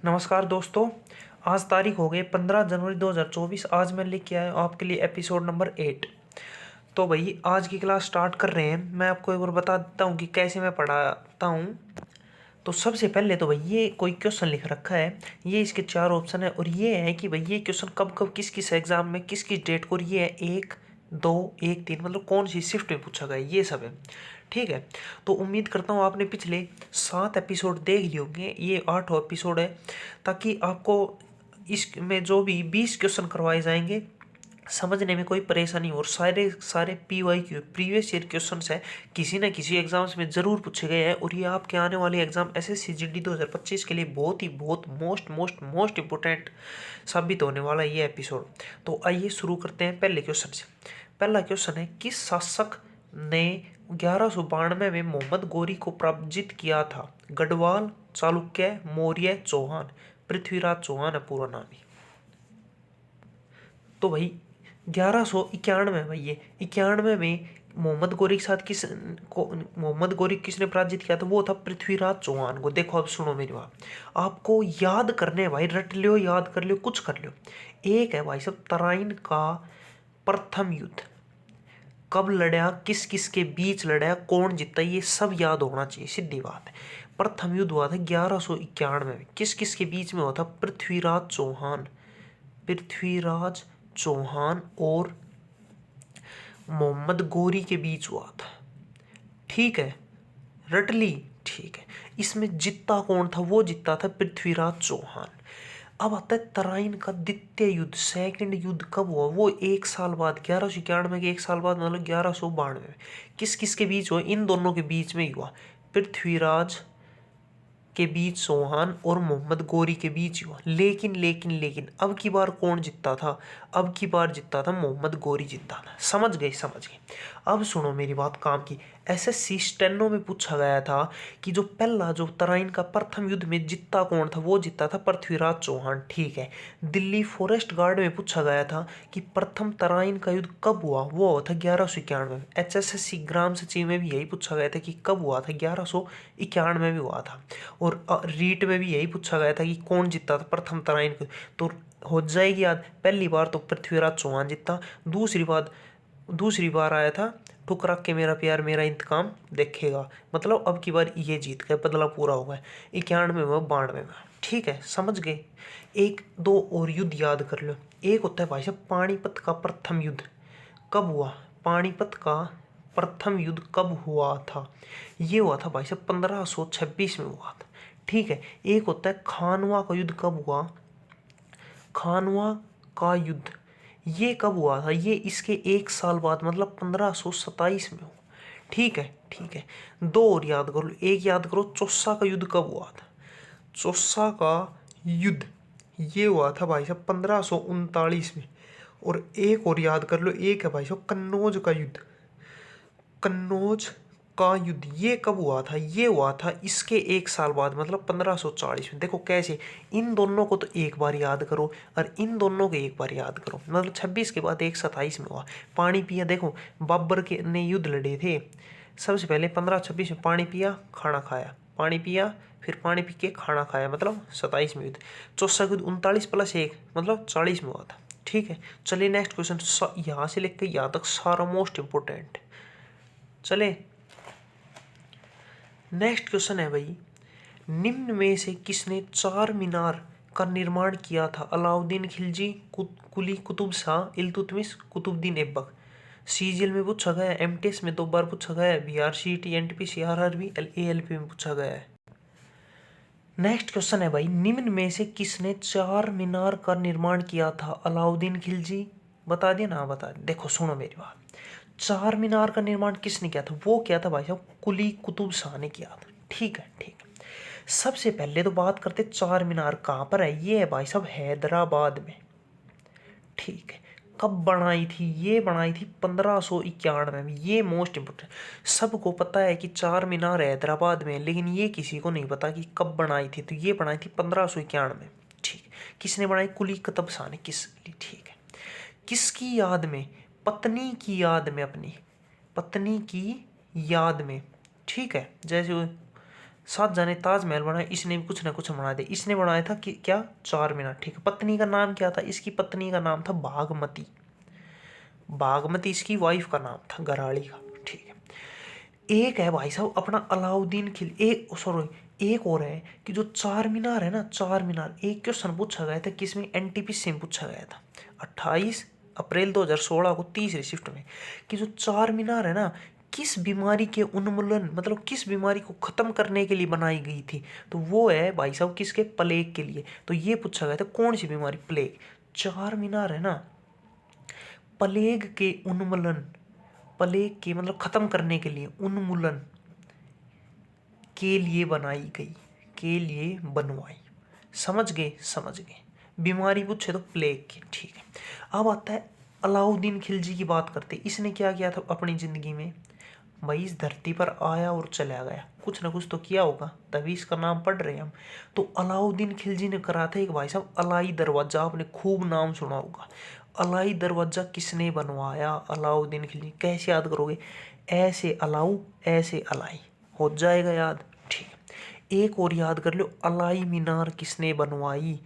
नमस्कार दोस्तों। आज तारीख हो गई 15 जनवरी 2024। आज मैं लेके आया हूँ आपके लिए एपिसोड नंबर 8। तो भाई आज की क्लास स्टार्ट कर रहे हैं। मैं आपको एक बार बता देता हूँ कि कैसे मैं पढ़ाता हूँ। तो सबसे पहले तो भाई ये कोई क्वेश्चन लिख रखा है, ये इसके 4 ऑप्शन है और ये है कि भाई ये क्वेश्चन कब कब किस किस एग्जाम में किस किस डेट को, और ये है 1, 2, 1, 3 मतलब कौन सी शिफ्ट में पूछा गया, ये सब है। ठीक है। तो उम्मीद करता हूँ आपने पिछले 7 एपिसोड देख लिए होंगे, ये 8वां एपिसोड है, ताकि आपको इसमें जो भी 20 क्वेश्चन करवाए जाएंगे समझने में कोई परेशानी हो। और सारे सारे PYQ प्रीवियस ईयर क्वेश्चंस है, किसी न किसी एग्जाम्स में ज़रूर पूछे गए हैं, और ये आपके आने वाले एग्जाम SSC GD 2025 के लिए बहुत ही बहुत मोस्ट मोस्ट मोस्ट इम्पोर्टेंट साबित होने वाला है ये एपिसोड। तो आइए शुरू करते हैं पहले क्वेश्चन से। पहला क्वेश्चन है, किस शासक ने 1192 में मोहम्मद गोरी को पराजित किया था? गढ़वाल, चालुक्य, मौर्य, चौहान। पृथ्वीराज चौहान है पूरा नाम ही। तो भाई 1191 भाई, ये 91 में मोहम्मद गोरी के साथ मोहम्मद गोरी किसने पराजित किया था? वो था पृथ्वीराज चौहान को। देखो अब सुनो मेरी बात, आपको याद करने हैं भाई, रट लियो, याद कर लियो, कुछ कर लियो। एक है भाई सब तराइन का प्रथम युद्ध, कब लड़ा, किस किस के बीच लड़ा, कौन जीता, ये सब याद होना चाहिए, सीधी बात है। प्रथम युद्ध हुआ था 1191 में, किस किस के बीच में हुआ था? पृथ्वीराज चौहान और मोहम्मद गोरी के बीच हुआ था। ठीक है, रट ली। ठीक है, इसमें जीता कौन था? वो जीता था पृथ्वीराज चौहान। अब आता है तराइन का द्वितीय युद्ध, सेकंड युद्ध कब हुआ? वो 1 साल बाद, 1191 के 1 साल बाद, मतलब 1192 में। किस किस के बीच हुआ? इन दोनों के बीच में ही हुआ, पृथ्वीराज के बीच चौहान और मोहम्मद गोरी के बीच हुआ। लेकिन लेकिन लेकिन अब की बार कौन जीता था? अब की बार जीता था मोहम्मद गोरी, जीता था। समझ गए? समझ गए। अब सुनो मेरी बात काम की। SSC स्टेनो में पूछा गया था कि जो पहला जो तराइन का प्रथम युद्ध में जीता कौन था? वो जीता था पृथ्वीराज चौहान। ठीक है। दिल्ली फॉरेस्ट गार्ड में पूछा गया था कि प्रथम तराइन का युद्ध कब हुआ? वो हुआ था 1191 में। HSSC ग्राम सचिव में भी यही पूछा गया था कि कब हुआ था? 1191 में भी हुआ था। और रीट में भी यही पूछा गया था कि कौन जीता था प्रथम तराइन को। तो हो जाएगी याद, पहली बार तो पृथ्वीराज चौहान जीता, दूसरी बार आया था ठुकरा के मेरा प्यार मेरा इंतकाम देखेगा, मतलब अब की बार ये जीत गए, बदला पूरा हो गया। 91 में, 92 में। ठीक है, समझ गए। एक दो और युद्ध याद कर लो। एक होता है भाई साहब पानीपत का प्रथम युद्ध, कब हुआ? पानीपत का प्रथम युद्ध कब हुआ था? ये हुआ था भाई साहब 1526 में हुआ था। ठीक है। एक होता है खानवा का युद्ध, कब हुआ? खानवा का युद्ध ये कब हुआ था? ये इसके 1 साल बाद, मतलब 1527 में हुआ। ठीक है। ठीक है, दो और याद करो। एक याद करो, चौसा का युद्ध कब हुआ था? चौसा का युद्ध ये हुआ था भाई साहब 1539 में। और एक और याद कर लो, एक है भाई साहब कन्नौज का युद्ध। कन्नौज का युद्ध ये कब हुआ था? ये हुआ था इसके 1 साल बाद, मतलब 1540 में। देखो कैसे, इन दोनों को तो एक बार याद करो और इन दोनों को एक बार याद करो, मतलब 26 के बाद 127 में हुआ। पानी पिया, देखो बाबर के ने युद्ध लड़े थे। सबसे पहले 1526 में पानी पिया, खाना खाया, पानी पिया, फिर पानी पी के खाना खाया, मतलब 27 में युद्ध। चौसा युद्ध 39+1 मतलब 40 में हुआ था। ठीक है। चलिए नेक्स्ट क्वेश्चन, यहाँ से लेकर यहाँ तक सारा मोस्ट इंपोर्टेंट। चले नेक्स्ट क्वेश्चन है भाई, निम्न में से किसने चार मीनार का निर्माण किया था? अलाउद्दीन खिलजी, कुली कुतुब शाह, इल्तुतमिश, कुतुबुद्दीन ऐबक। CGL में पूछा गया है, MTS में 2 बार पूछा गया है, BRCT, NTPC, RRB, ALP में पूछा गया है। नेक्स्ट क्वेश्चन है भाई, निम्न में से किसने चार मीनार का निर्माण किया था? अलाउद्दीन खिलजी, बता दिया ना? बता दिया। देखो सुनो मेरी बात, चार मीनार का निर्माण किसने किया था? वो क्या था भाई साहब? कुली कुतुब शाह ने किया था। ठीक है। ठीक है, सबसे पहले तो बात करते चार मीनार कहाँ पर है। ये है भाई साहब हैदराबाद में। ठीक है। कब बनाई थी? ये बनाई थी 1591 में। ये मोस्ट इंपोर्टेंट, सबको पता है कि चार मीनार हैदराबाद में, लेकिन ये किसी को नहीं पता कि कब बनाई थी। तो ये बनाई थी 1591 में। ठीक। किसने बनाई? कुली कुतुब शाह ने। ठीक है। किसकी याद में? पत्नी की याद में, अपनी पत्नी की याद में। ठीक है, जैसे शाहजहां ने ताजमहल बनाया, इसने भी कुछ ना कुछ बना दिया। इसने बनाया था कि क्या, चार मीनार, ठीक है। पत्नी का नाम क्या था, इसकी पत्नी का नाम था भागमती। भागमती इसकी वाइफ का नाम था, घराड़ी का, ठीक है। एक है भाई साहब अपना अलाउद्दीन खिल, एक सॉरी एक और है कि जो चार मीनार है ना, चार मीनार, एक क्वेश्चन पूछा गया था किसमें, एनटीपीसी में पूछा गया था 28 अप्रैल 2016 को तीसरी शिफ्ट में, कि जो चार मीनार है ना, किस बीमारी के उन्मूलन, मतलब किस बीमारी को खत्म करने के लिए बनाई गई थी। तो वो है भाई साहब किसके, प्लेग के लिए। तो ये पूछा गया था कौन सी बीमारी, प्लेग। चार मीनार है ना, प्लेग के उन्मूलन, प्लेग के मतलब खत्म करने के लिए, उन्मूलन के लिए बनाई गई, के लिए बनवाई। समझ गए, समझ गए। बीमारी पूछे तो प्लेग की, ठीक है। अब आता है अलाउद्दीन खिलजी की बात करते। इसने क्या किया था अपनी जिंदगी में, भाई इस धरती पर आया और चला गया, कुछ ना कुछ तो किया होगा, तभी इसका नाम पढ़ रहे हैं हम। तो अलाउद्दीन खिलजी ने करा था एक भाई साहब अलाई दरवाजा, आपने खूब नाम सुना होगा। अलाई दरवाजा किसने बनवाया, अलाउद्दीन खिलजी। कैसे याद करोगे, ऐसे अलाउ ऐसे अलाई, हो जाएगा याद, ठीक है। एक और याद कर लो, अलाई मीनार किसने बनवाई,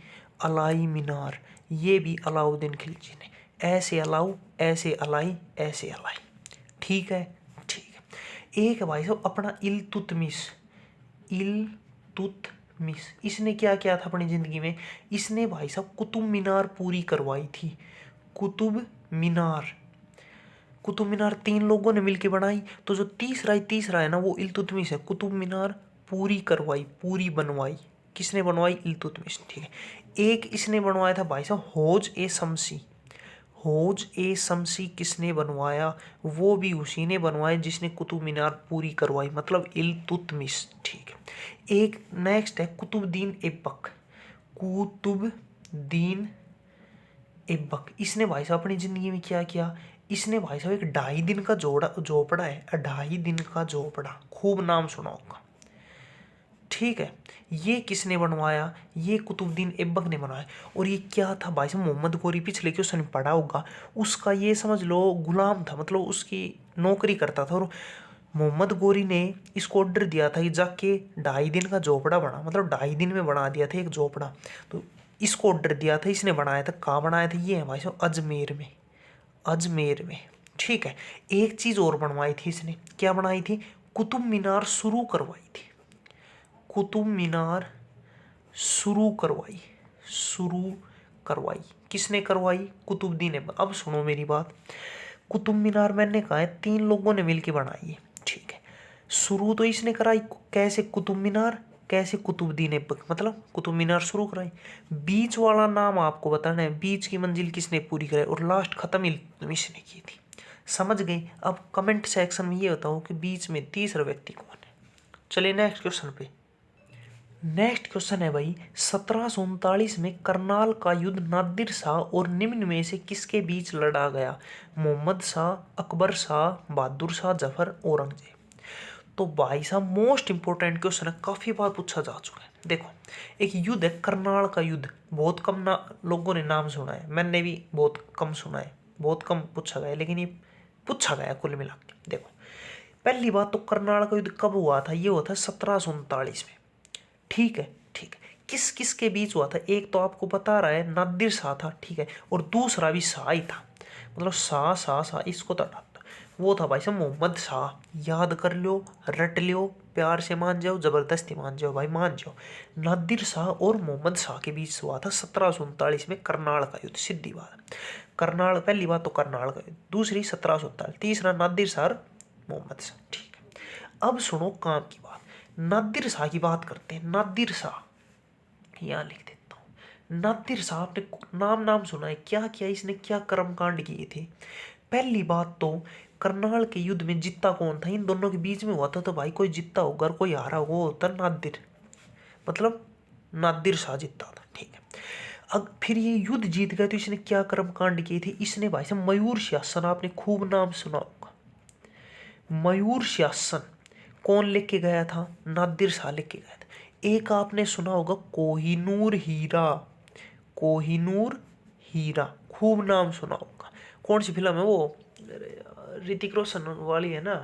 अलाई मीनार, ये भी अलाउद्दीन खिलजी ने। ऐसे अलाउ ऐसे अलाई ऐसे अलाई, ठीक है, ठीक है। एक है भाई साहब अपना इल्तुतमिश, इल्तुतमिश, इसने क्या किया था अपनी जिंदगी में, इसने भाई साहब कुतुब मीनार पूरी करवाई थी। कुतुब मीनार, कुतुब मीनार तीन लोगों ने मिलकर बनाई। तो जो तीसरा है ना, वो इल्तुतमिश है। कुतुब मीनार पूरी करवाई, पूरी बनवाई, किसने बनवाई, इल्तुतमिश, ठीक है। एक इसने बनवाया था भाई साहब होज ए शमसी, होज ए शमसी किसने बनवाया, वो भी उसी ने बनवाया जिसने कुतुब मीनार पूरी करवाई, मतलब इल्तुतमिश, ठीक है। एक नेक्स्ट है कुतुबुद्दीन ऐबक, कुतुबुद्दीन ऐबक, इसने भाई साहब अपनी जिंदगी में क्या किया, इसने भाई साहब एक 2.5 दिन का झोपड़ा है, 2.5 दिन का झोपड़ा, खूब नाम सुना होगा, ठीक है। ये किसने बनवाया, ये कुतुबुद्दीन ऐबक ने बनवाया। और ये क्या था भाई साहब, मोहम्मद गोरी पिछले क्वेश्चन में पढ़ा होगा, उसका ये समझ लो गुलाम था, मतलब उसकी नौकरी करता था। और मोहम्मद गोरी ने इसको ऑर्डर दिया था कि जाके 2.5 दिन का झोपड़ा बना, मतलब 2.5 दिन में बना दिया था एक झोपड़ा। तो इसको ऑर्डर दिया था, इसने बनाया था। कहाँ बनाया था, ये है भाई साहब अजमेर में, अजमेर में, ठीक है। एक चीज और बनवाई थी इसने, क्या बनाई थी, कुतुब मीनार शुरू करवाई थी, कुतुब मीनार शुरू करवाई, शुरू करवाई, किसने करवाई, कुतुबुद्दीन ऐबक। अब सुनो मेरी बात, कुतुब मीनार मैंने कहा है 3 लोगों ने मिलकर बनाई है, ठीक है। शुरू तो इसने कराई, कैसे, कुतुब मीनार, कैसे, कुतुबुद्दीन ऐबक, मतलब कुतुब मीनार शुरू कराई। बीच वाला नाम आपको बताना है, बीच की मंजिल किसने पूरी कराई, और लास्ट खत्म इल्तुतमिश ने की थी। समझ गए। अब कमेंट सेक्शन में ये बताओ कि बीच में तीसरा व्यक्ति कौन है। चलिए नेक्स्ट क्वेश्चन पे। नेक्स्ट क्वेश्चन है भाई, 1739 में करनाल का युद्ध नादिर शाह और निम्न में से किसके बीच लड़ा गया, मोहम्मद शाह, अकबर शाह, बहादुर शाह जफर, औरंगजेब। तो भाई साहब मोस्ट इंपोर्टेंट क्वेश्चन है, काफी बार पूछा जा चुका है। देखो, एक युद्ध है करनाल का युद्ध, बहुत कम लोगों ने नाम सुना है, मैंने भी बहुत कम सुना है, बहुत कम पूछा गया, लेकिन ये पूछा गया कुल मिला के। देखो, पहली बात तो करनाल का युद्ध कब हुआ था, ये हुआ था 1739 में, ठीक है, ठीक है। किस किस के बीच हुआ था, एक तो आपको बता रहा है नादिर शाह था, ठीक है, और दूसरा भी शाह ही था, मतलब शाह शाह शाह, इसको तो हटाता, वो था भाई साहब मोहम्मद शाह। याद कर लो, रट लो, प्यार से मान जाओ, जबरदस्ती मान जाओ भाई, मान जाओ। नादिर शाह और मोहम्मद शाह के बीच हुआ था 1739 में करनाल का युद्ध, सीधी बात। करनाल, पहली बात तो करनाल का युद्ध, दूसरी 1739, तीसरा नादिर शाह और मोहम्मद शाह, ठीक है। अब सुनो काम की बात, नादिर शाह की बात करते हैं। नादिर शाह, यहाँ लिख देता हूँ। नादिर शाह, आपने नाम सुना है, क्या किया इसने, क्या कर्मकांड किए थे। पहली बात तो करनाल के युद्ध में जीता कौन था, इन दोनों के बीच में हुआ था, तो भाई कोई जीता होगा और कोई हारा होगा, वो होता नादिर, मतलब नादिर शाह जीता था, ठीक है। अब फिर ये युद्ध जीत गया तो इसने क्या कर्मकांड किए थे, इसने भाई साहब मयूर शासन, आपने खूब नाम सुना होगा, मयूर शासन कौन लेके गया था, नादिर शाह लेके गया था। एक आपने सुना होगा कोहिनूर हीरा, कोहिनूर हीरा, खूब नाम सुना होगा। कौन सी फिल्म है वो, ऋतिक रोशन वाली है ना,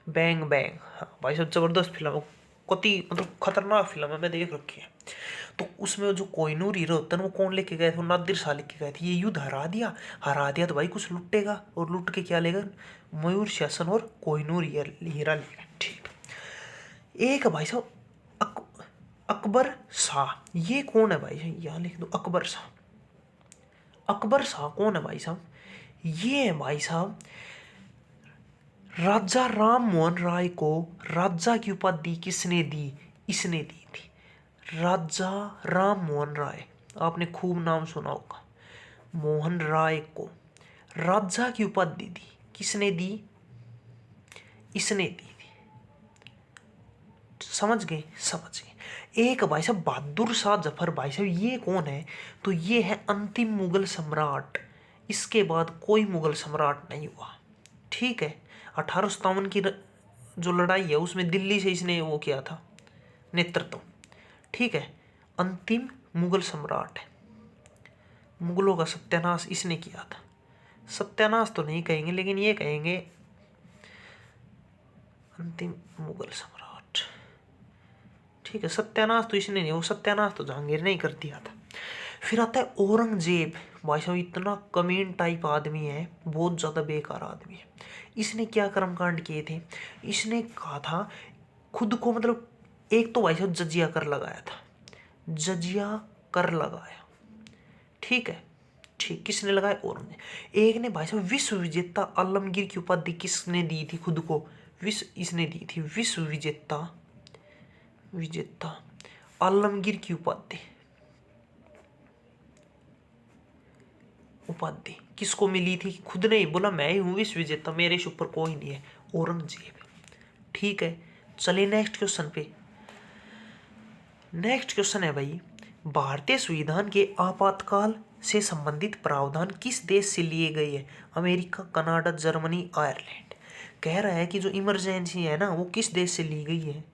बैंग बैंग, हाँ भाई साहब जबरदस्त फिल्म है, कति मतलब खतरनाक फिल्म है, मैं देख रखी है। तो उसमें जो कोहिनूर हीरो होता है वो कौन लेके गए थे, वो नादिर शाह लेके गए थे। ये युद्ध हरा दिया तो भाई कुछ लुटेगा, और लुट के क्या लेगा, मयूर शासन और कोहिनूर हीरा लेगा। ठीक। एक भाई साहब अकबर शाह, ये कौन है भाई साहब, यहाँ लिख दो अकबर शाह। अकबर शाह कौन है भाई साहब, ये है भाई साहब राजा राम मोहन राय को राजा की उपाधि किसने दी, इसने दी थी। राजा राम मोहन राय, आपने खूब नाम सुना होगा। मोहन राय को राजा की उपाधि दी, किसने दी, इसने दी थी। समझ गए, समझ गए। एक भाई साहब बहादुर शाह जफर, भाई साहब ये कौन है, तो ये है अंतिम मुगल सम्राट। इसके बाद कोई मुगल सम्राट नहीं हुआ। ठीक है। 1857 की जो लड़ाई है उसमें दिल्ली से इसने वो किया था नेतृत्व। ठीक है। अंतिम मुगल सम्राट है, मुगलों का सत्यानाश इसने किया था। सत्यानाश तो नहीं कहेंगे, लेकिन ये कहेंगे अंतिम मुगल सम्राट। ठीक है। सत्यानाश तो इसने नहीं, वो सत्यानाश तो जहांगीर ने ही कर दिया था। फिर आता है औरंगजेब। भाई साहब इतना कमीन टाइप आदमी है, बहुत ज्यादा बेकार आदमी है। इसने क्या कर्मकांड किए थे, इसने कहा था खुद को, मतलब एक तो भाई साहब जजिया कर लगाया था, जजिया कर लगाया। ठीक है। ठीक, किसने लगाया, औरंगजेब। एक ने भाई साहब विश्व विजेता आलमगीर की उपाधि किसने दी थी खुद को, इसने दी थी विश्व विजेता आलमगीर की उपाधि किसको मिली थी, खुद ने ही बोला मैं ही हूं विश्व विजेता, मेरे से ऊपर कोई नहीं है, औरंगजेब। ठीक है। चलिए नेक्स्ट क्वेश्चन पे। नेक्स्ट क्वेश्चन है भाई, भारतीय संविधान के आपातकाल से संबंधित प्रावधान किस देश से लिए गए हैं, अमेरिका, कनाडा, जर्मनी, आयरलैंड। कह रहा है कि जो इमरजेंसी है ना वो किस देश से ली गई है,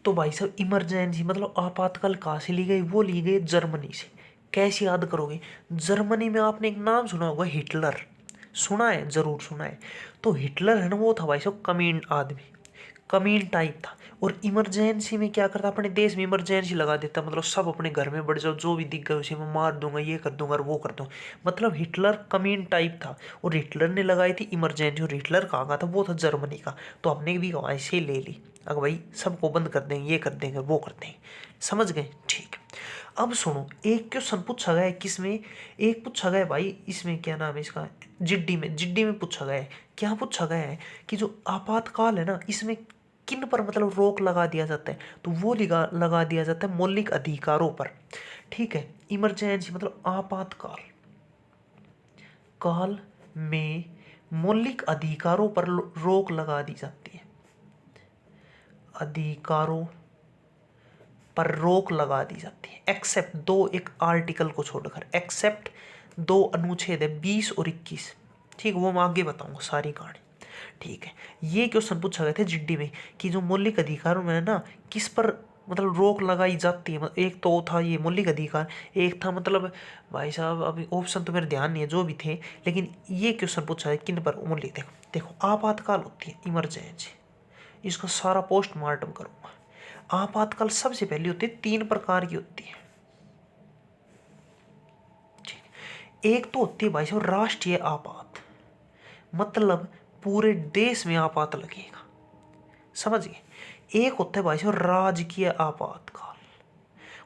तो भाई साहब इमरजेंसी मतलब आपातकाल कहाँ से ली गई, वो ली गई जर्मनी से। कैसे याद करोगे, जर्मनी में आपने एक नाम सुना होगा, हिटलर। सुना है, जरूर सुना है। तो हिटलर है ना, वो था भाई साहब कमीन आदमी, कमीन टाइप था। और इमरजेंसी में क्या करता, अपने देश में इमरजेंसी लगा देता, मतलब सब अपने घर में बढ़ जाओ, जो भी दिख गए उसे मैं मार दूंगा, ये कर दूंगा और वो कर दूंगा। मतलब हिटलर कमीन टाइप था, और हिटलर ने लगाई थी इमरजेंसी। और हिटलर कहाँ का था, वो था जर्मनी का। तो हमने भी वहाँ से ले ली, अगर भाई सबको बंद कर देंगे, ये कर देंगे, वो कर देंगे। समझ गए। ठीक। अब सुनो, एक क्वेश्चन पूछा गया है किसमें, एक पूछा गया है भाई इसमें, क्या नाम है इसका, जिड्डी में पूछा गया है। क्या पूछा गया है कि जो आपातकाल है ना, इसमें किन पर मतलब रोक लगा दिया जाता है, तो वो लगा दिया जाता है मौलिक अधिकारों पर। ठीक है। इमरजेंसी मतलब आपातकाल काल में मौलिक अधिकारों पर रोक लगा दी जाती है, अधिकारों पर रोक लगा दी जाती है, एक्सेप्ट दो एक आर्टिकल को छोड़कर, एक्सेप्ट दो अनुच्छेद है 20 और 21। ठीक, वो मैं आगे बताऊंगा सारी कहानी। ठीक है। ये क्वेश्चन पूछा गया था जिड्डी में कि जो मौलिक अधिकारों में है ना किस पर मतलब रोक लगाई जाती है। एक तो था ये मौलिक अधिकार, एक था मतलब भाई साहब अभी ऑप्शन तो मेरे ध्यान नहीं है जो भी थे, लेकिन ये क्वेश्चन पूछा है किन पर मौलिक। देखो देखो, आपातकाल होती है इमरजेंसी, इसका सारा पोस्टमार्टम करूंगा। आपातकाल सबसे पहले होती है, 3 प्रकार की होती है। ठीक। एक तो होती है भाई साहब राष्ट्रीय आपात, मतलब पूरे देश में आपात लगेगा। समझिए। एक होता है भाई साहब राजकीय आपातकाल,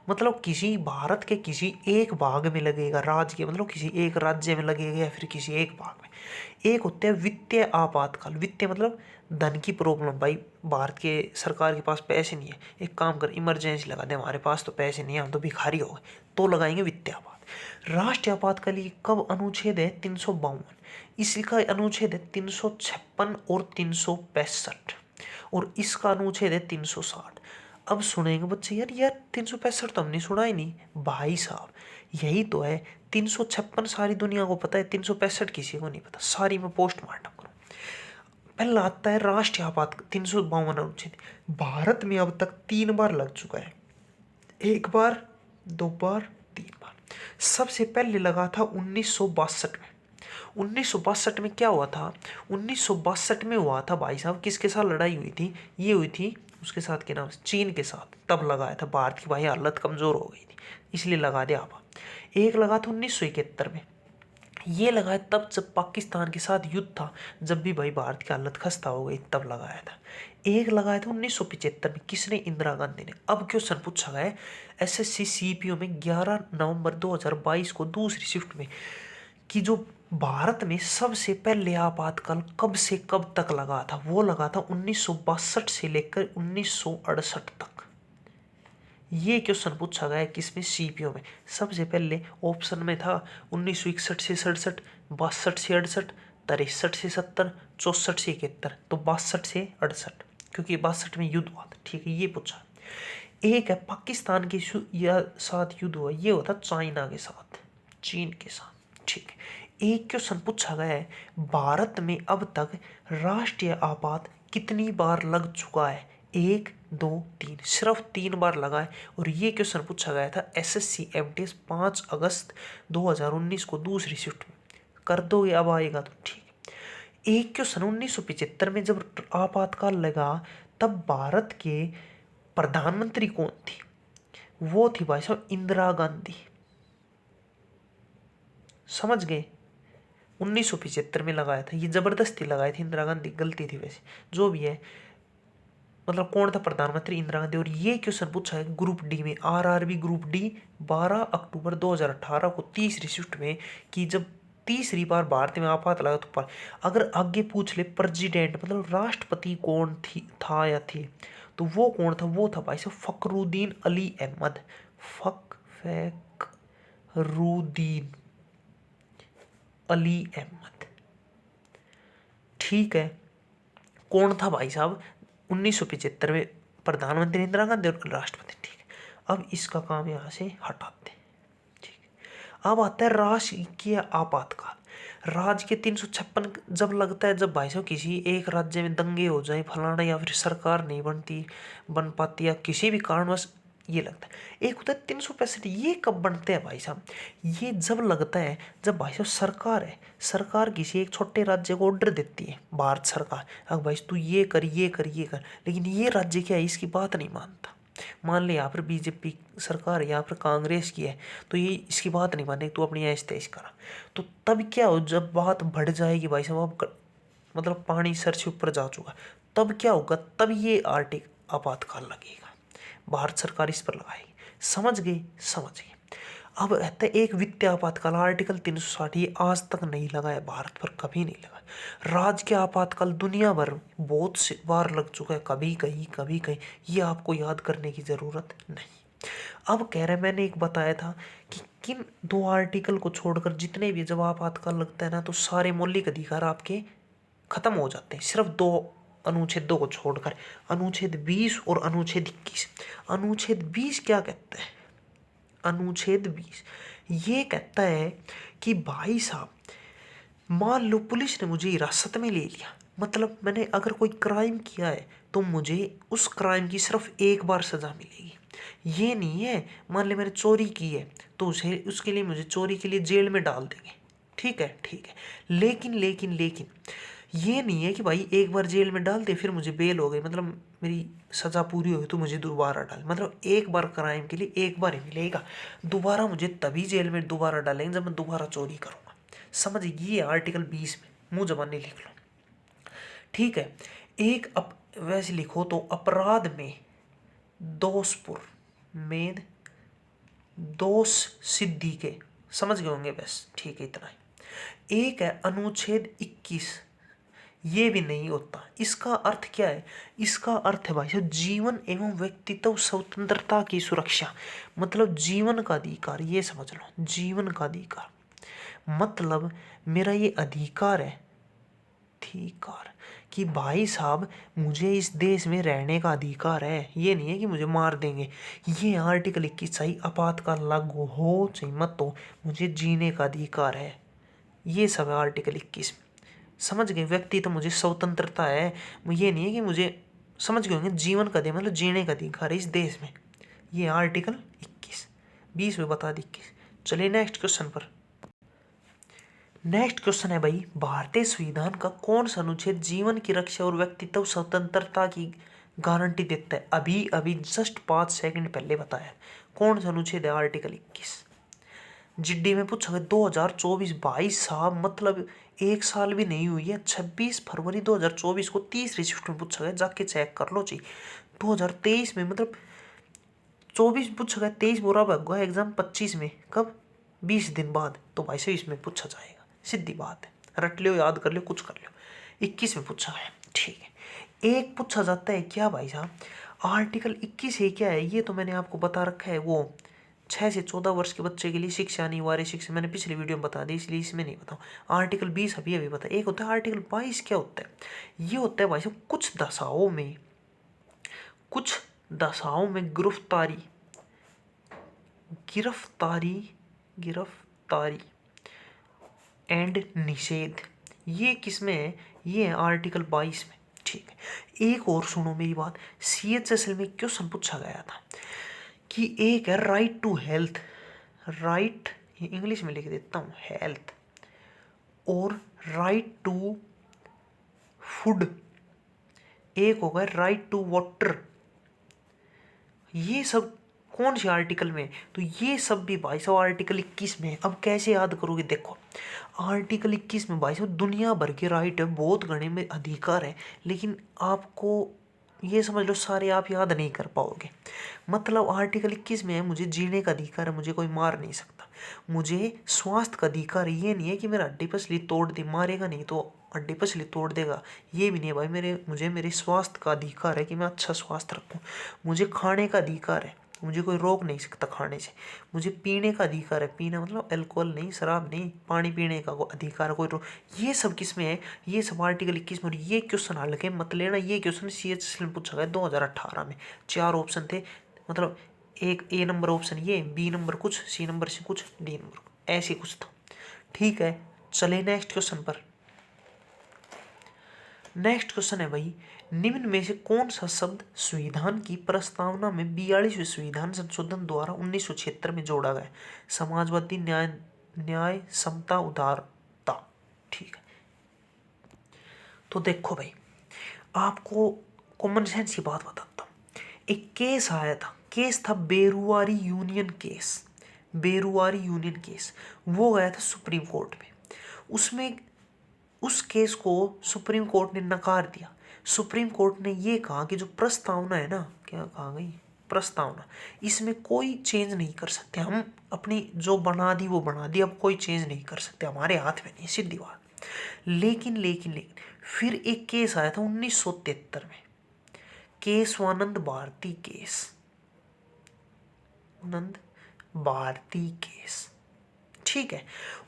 मतलब किसी भारत के किसी एक भाग में लगेगा, राज्य मतलब किसी एक राज्य में लगेगा या फिर किसी एक भाग में। एक होता है वित्तीय आपातकाल, वित्तीय मतलब धन की प्रॉब्लम, भाई भारत के सरकार के पास पैसे नहीं है, एक काम कर इमरजेंसी लगा दे, हमारे पास तो पैसे नहीं है, हम तो भिखारी हो गए, तो लगाएंगे वित्तीय आपात। राष्ट्रीय आपातकाल ये कब अनुच्छेद है 352, इसी का अनुच्छेद है 356 और 365, और इसका अनुच्छेद है 360। अब सुनेंगे बच्चे, यार 365 तो हमने सुना ही नहीं। भाई साहब यही तो है, 356 सारी दुनिया को पता है, 365 किसी को नहीं पता, सारी में पोस्टमार्टम करो। पहला आता है राष्ट्रीय आपात 352 अनुच्छेद। भारत में अब तक 3 बार लग चुका है, 1 बार, 2 बार, 3 बार। सबसे पहले लगा था 1962 में। 1962 में क्या हुआ था, 1962 में हुआ था भाई साहब, किसके साथ लड़ाई हुई थी, ये हुई थी उसके साथ के नाम से चीन के साथ तब लगाया था। भारत की भाई हालत कमजोर हो गई थी इसलिए लगा दिया आपा। एक लगा था 1971 में, ये लगाया तब जब पाकिस्तान के साथ युद्ध था, जब भी भाई भारत की हालत खस्ता हो गई तब लगाया था। एक लगाया था 1975 में, किसने? इंदिरा गांधी ने। अब क्वेश्चन पूछा गया एसएससी सीपीओ में 11 नवंबर 2022 को दूसरी शिफ्ट में कि जो भारत में सबसे पहले आपातकाल कब से कब तक लगा था, वो लगा था 1962 से लेकर 1968 तक। ये क्वेश्चन पूछा गया है किसमें? सीपीओ में। सबसे पहले ऑप्शन में था 1961 से 67, 62 से 68, 63 से 70, 64 से 71, तो 62 से 68 क्योंकि 62 में युद्ध हुआ था। ठीक है, ये पूछा। एक है पाकिस्तान के साथ युद्ध हुआ, ये होता चाइना के साथ, चीन के साथ। ठीक है, एक क्वेश्चन पूछा गया है भारत में अब तक राष्ट्रीय आपात कितनी बार लग चुका है? 1, 2, 3, सिर्फ 3 बार लगा है। और ये क्वेश्चन पूछा गया था एसएससी एमटीएस 5 अगस्त 2019 को दूसरी शिफ्ट में। कर दोगे अब आएगा तो ठीक है। एक क्वेश्चन 1975 में जब आपातकाल लगा तब भारत के प्रधानमंत्री कौन थी? वो थी भाई साहब इंदिरा गांधी। समझ गए? 1975 में लगाया था, ये जबरदस्ती लगाई थी इंदिरा गांधी, गलती थी वैसे जो भी है। मतलब कौन था प्रधानमंत्री? इंदिरा गांधी। और ये क्वेश्चन पूछा है ग्रुप डी में, आरआरबी ग्रुप डी 12 अक्टूबर 2018 को तीसरी शिफ्ट में कि जब तीसरी बार भारत में आपात लगा तो अगर आगे पूछ ले प्रेसिडेंट मतलब राष्ट्रपति कौन थी था या थी, तो वो कौन था? वो था भाई साहब फखरुद्दीन अली अहमद। फखरुद्दीन अली अहमद। ठीक है, कौन था भाई साहब? 1975 में प्रधानमंत्री इंदिरा गांधी और राष्ट्रपति। ठीक है, अब इसका काम यहाँ से हटाते हैं। ठीक है, अब आता है राष्ट्रीय आपातकाल। राज्य के 356 जब लगता है, जब भाई साहब किसी एक राज्य में दंगे हो जाए फलाना, या फिर सरकार नहीं बन पाती, या किसी भी कारणवश ये लगता है। एक होता है 365, ये कब बनते हैं भाई साहब? ये जब लगता है जब भाई साहब सरकार है, सरकार किसी एक छोटे राज्य को ऑर्डर देती है, भारत सरकार, अब भाई तू ये कर ये कर ये कर, लेकिन ये राज्य क्या है इसकी बात नहीं मानता। मान ले यहाँ पर बीजेपी सरकार है, यहाँ पर कांग्रेस की है, तो ये इसकी बात नहीं माने, तू अपनी ऐश तैश करा। तो तब क्या हो, जब बात बढ़ जाएगी भाई साहब, अब मतलब पानी सर से ऊपर जा चुका, तब क्या होगा? तब ये आपातकाल लगेगा, भारत सरकार इस पर लगाएगी। समझ गए? समझ गए। अब रहता है एक वित्तीय आपातकाल, आर्टिकल 360, ये आज तक नहीं लगा है, भारत पर कभी नहीं लगा। राजकीय आपातकाल दुनिया भर बहुत से बार लग चुका है, कभी कहीं कभी कहीं, ये आपको याद करने की जरूरत नहीं। अब कह रहे, मैंने एक बताया था कि किन 2 आर्टिकल को छोड़कर जितने भी जब आपातकाल लगता है ना, तो सारे मौलिक अधिकार आपके खत्म हो जाते हैं, सिर्फ 2 अनुच्छेदों को छोड़कर, अनुच्छेद 20 और अनुच्छेद 21। अनुच्छेद 20 क्या कहता है? अनुच्छेद 20 ये कहता है कि भाई साहब मान लो पुलिस ने मुझे हिरासत में ले लिया, मतलब मैंने अगर कोई क्राइम किया है तो मुझे उस क्राइम की सिर्फ एक बार सजा मिलेगी। ये नहीं है मान ले मैंने चोरी की है तो उसके लिए मुझे चोरी के लिए जेल में डाल देंगे। ठीक है, ठीक है, लेकिन लेकिन लेकिन ये नहीं है कि भाई एक बार जेल में डाल दे फिर मुझे बेल हो गई, मतलब मेरी सज़ा पूरी हो गई तो मुझे दोबारा डाल, मतलब एक बार क्राइम के लिए एक बार ही मिलेगा, दोबारा मुझे तभी जेल में दोबारा डालेंगे जब मैं दोबारा चोरी करूँगा। समझ ये आर्टिकल 20 में मुँह जबानी लिख लो। ठीक है, वैसे लिखो तो अपराध में दोषपुर में दोष सिद्धि के, समझ गए होंगे बस। ठीक है, इतना ही। एक है अनुच्छेद 21, ये भी नहीं होता। इसका अर्थ क्या है? इसका अर्थ है भाई साहब जीवन एवं व्यक्तित्व स्वतंत्रता की सुरक्षा, मतलब जीवन का अधिकार, ये समझ लो जीवन का अधिकार, मतलब मेरा ये अधिकार है, अधिकार कि भाई साहब मुझे इस देश में रहने का अधिकार है, ये नहीं है कि मुझे मार देंगे। ये आर्टिकल 21 चाहे आपातकाल लागू हो चाहे मत हो, मुझे जीने का अधिकार है, ये सब है आर्टिकल 21। समझ गए? व्यक्ति तो मुझे स्वतंत्रता है, ये नहीं है कि मुझे, समझ गए होंगे, जीवन का दे मतलब जीने का अधिकार है इस देश में, ये आर्टिकल 21। 20 में बता दी 21। चलिए नेक्स्ट क्वेश्चन पर। नेक्स्ट क्वेश्चन है भाई, भारतीय संविधान का कौन सा अनुच्छेद जीवन की रक्षा और व्यक्तित्व स्वतंत्रता की गारंटी देता है। अभी अभी जस्ट 5 सेकंड पहले बताया। कौन सा अनुच्छेद है? आर्टिकल 21। जिड्डी में पूछा गया 2024। भाई साहब मतलब 1 साल भी नहीं हुई है, 26 फरवरी 2024 को तीसरी शिफ्ट में पूछा गया। जाके चेक कर लो जी। 2023 में मतलब 24 पूछा गया, 23 बुरा भाग गया एग्जाम 25 में। कब? 20 दिन बाद। तो भाई साहब इसमें पूछा जाएगा, सीधी बात है। रट लो, याद कर लो, कुछ कर लो। 21 में पूछा है, ठीक है। एक पूछा जाता है क्या भाई साहब? आर्टिकल 21 है क्या है? ये तो मैंने आपको बता रखा है, वो 6 से 14 वर्ष के बच्चे के लिए शिक्षा अनिवार्य शिक्षा, मैंने पिछली वीडियो में बता दी, इसलिए इसमें नहीं बताऊँ। आर्टिकल 20 अभी अभी बता। एक होता है आर्टिकल 22। क्या होता है? ये होता है भाई साहब कुछ दशाओं में गिरफ्तारी एंड निषेध। ये किसमें है? ये है आर्टिकल 22 में, ठीक है। एक और सुनो मेरी बात। CHSL में क्वेश्चन पूछा गया था कि एक है right to health, right English में लिख देता हूँ हेल्थ, और राइट टू फूड, एक होगा राइट टू वाटर। ये सब कौन से आर्टिकल में? तो ये सब भी भाई साहब आर्टिकल 21 में है। अब कैसे याद करोगे? देखो, आर्टिकल 21 में भाई साहब दुनिया भर के राइट है, बहुत गणे में अधिकार है, लेकिन आपको ये समझ लो सारे आप याद नहीं कर पाओगे। मतलब आर्टिकल 21 में है मुझे जीने का अधिकार है, मुझे कोई मार नहीं सकता। मुझे स्वास्थ्य का अधिकार, ये नहीं है कि मेरा हड्डी पसली तोड़ दे, मारेगा नहीं तो हड्डी पसली तोड़ देगा, ये भी नहीं है भाई। मुझे मेरे स्वास्थ्य का अधिकार है कि मैं अच्छा स्वास्थ्य रखूँ। मुझे खाने का अधिकार है, मुझे कोई रोक नहीं सकता खाने से। मुझे पीने का अधिकार है, पीना मतलब अल्कोहल नहीं, शराब नहीं, पानी पीने का अधिकार कोई रोक। ये सब किस में है? ये सब आर्टिकल 21 में। ये क्वेश्चन हल के मत लेना, ये क्वेश्चन CHSL में पूछा गया 2018 में। 4 ऑप्शन थे, मतलब एक A नंबर ऑप्शन, ये B नंबर कुछ, C नंबर से कुछ, D नंबर ऐसे कुछ था, ठीक है। चले नेक्स्ट क्वेश्चन पर। नेक्स्ट क्वेश्चन है भाई, निम्न में से कौन सा शब्द संविधान की प्रस्तावना में 42वें संविधान संशोधन द्वारा 1976 में जोड़ा गया? समाजवादी, न्याय, समता, उदारता, ठीक है। तो देखो भाई, आपको कॉमन सेंस की बात बताता हूँ। एक केस आया था, केस था बेरुआरी यूनियन केस। बेरुआरी यूनियन केस वो गया था सुप्रीम कोर्ट में। उसमें उस केस को सुप्रीम कोर्ट ने नकार दिया। सुप्रीम कोर्ट ने ये कहा कि जो प्रस्तावना है ना, क्या कहा गई? प्रस्तावना, इसमें कोई चेंज नहीं कर सकते हम। अपनी जो बना दी वो बना दी, अब कोई चेंज नहीं कर सकते, हमारे हाथ में नहीं, सीधी बात। लेकिन फिर एक केस आया था 1973 में, केशवानंद भारती केस, नंद भारती केस, ठीक है।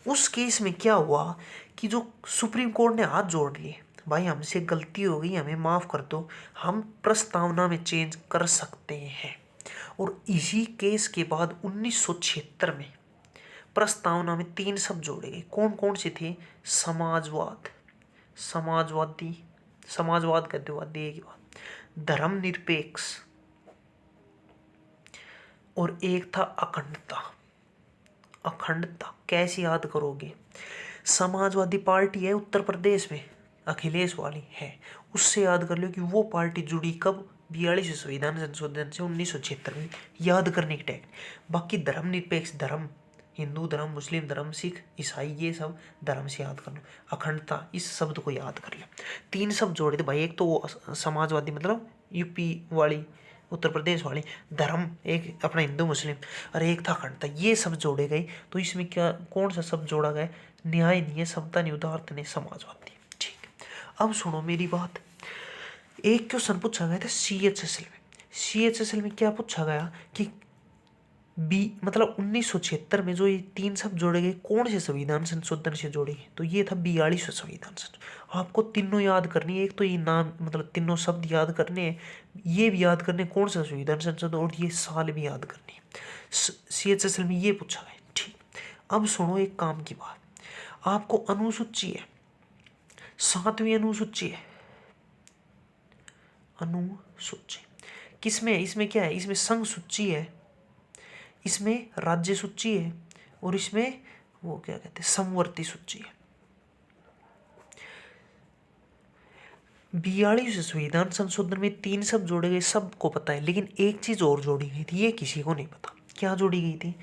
उस केस में क्या हुआ कि जो सुप्रीम कोर्ट ने हाथ जोड़ लिए, भाई हमसे गलती हो गई, हमें माफ कर दो, हम प्रस्तावना में चेंज कर सकते हैं। और इसी केस के बाद 1976 में प्रस्तावना में 3 शब्द जोड़े गए। कौन कौन से थे? समाजवाद, समाजवादी, समाजवाद गद्यवादी एक बात, धर्मनिरपेक्ष, और एक था अखंडता। अखंडता कैसे याद करोगे? समाजवादी पार्टी है उत्तर प्रदेश में, अखिलेश वाली है, उससे याद कर लो कि वो पार्टी जुड़ी कब? 42वें संविधान संशोधन से 1976 में। याद करने की टेक। बाकी धर्मनिरपेक्ष, धर्म हिंदू धर्म, मुस्लिम धर्म, सिख, ईसाई, ये सब धर्म से याद कर लो। अखंडता, इस शब्द को याद कर लो। 3 शब्द जोड़े थे भाई, एक तो वो समाजवादी मतलब यूपी वाली, उत्तर प्रदेश वाली, धर्म एक अपना हिंदू मुस्लिम, और एक था अखंडता। ये सब जोड़े गए। तो इसमें क्या कौन सा शब्द जोड़ा गया? न्याय नहीं है, समता नहीं, उदारता नहीं, समाजवादी, ठीक है। अब सुनो मेरी बात। एक क्वेश्चन पूछा गया था CHSL में। CHSL में क्या पूछा गया कि मतलब 1976 में जो ये 3 शब्द जोड़े गए कौन से संविधान संशोधन से जोड़े गए? तो ये था 42वें संविधान संशोधन। आपको तीनों याद करनी है, एक तो ये नाम मतलब तीनों शब्द याद करने हैं, ये भी याद करने कौन सा संविधान संशोधन, और ये साल भी याद करनी है। CHSL में ये पूछा गया, ठीक। अब सुनो एक काम की बात। आपको अनुसूची है, 7वीं अनुसूची है, अनुसूची किसमें है? इसमें क्या है? इसमें संघ सूची है, इसमें राज्य सूची है, और इसमें वो क्या कहते हैं समवर्ती सूची है। 42वें संविधान संशोधन में 3 शब्द जोड़े गए, सबको पता है, लेकिन एक चीज और जोड़ी गई थी, ये किसी को नहीं पता। क्या जोड़ी गई थी?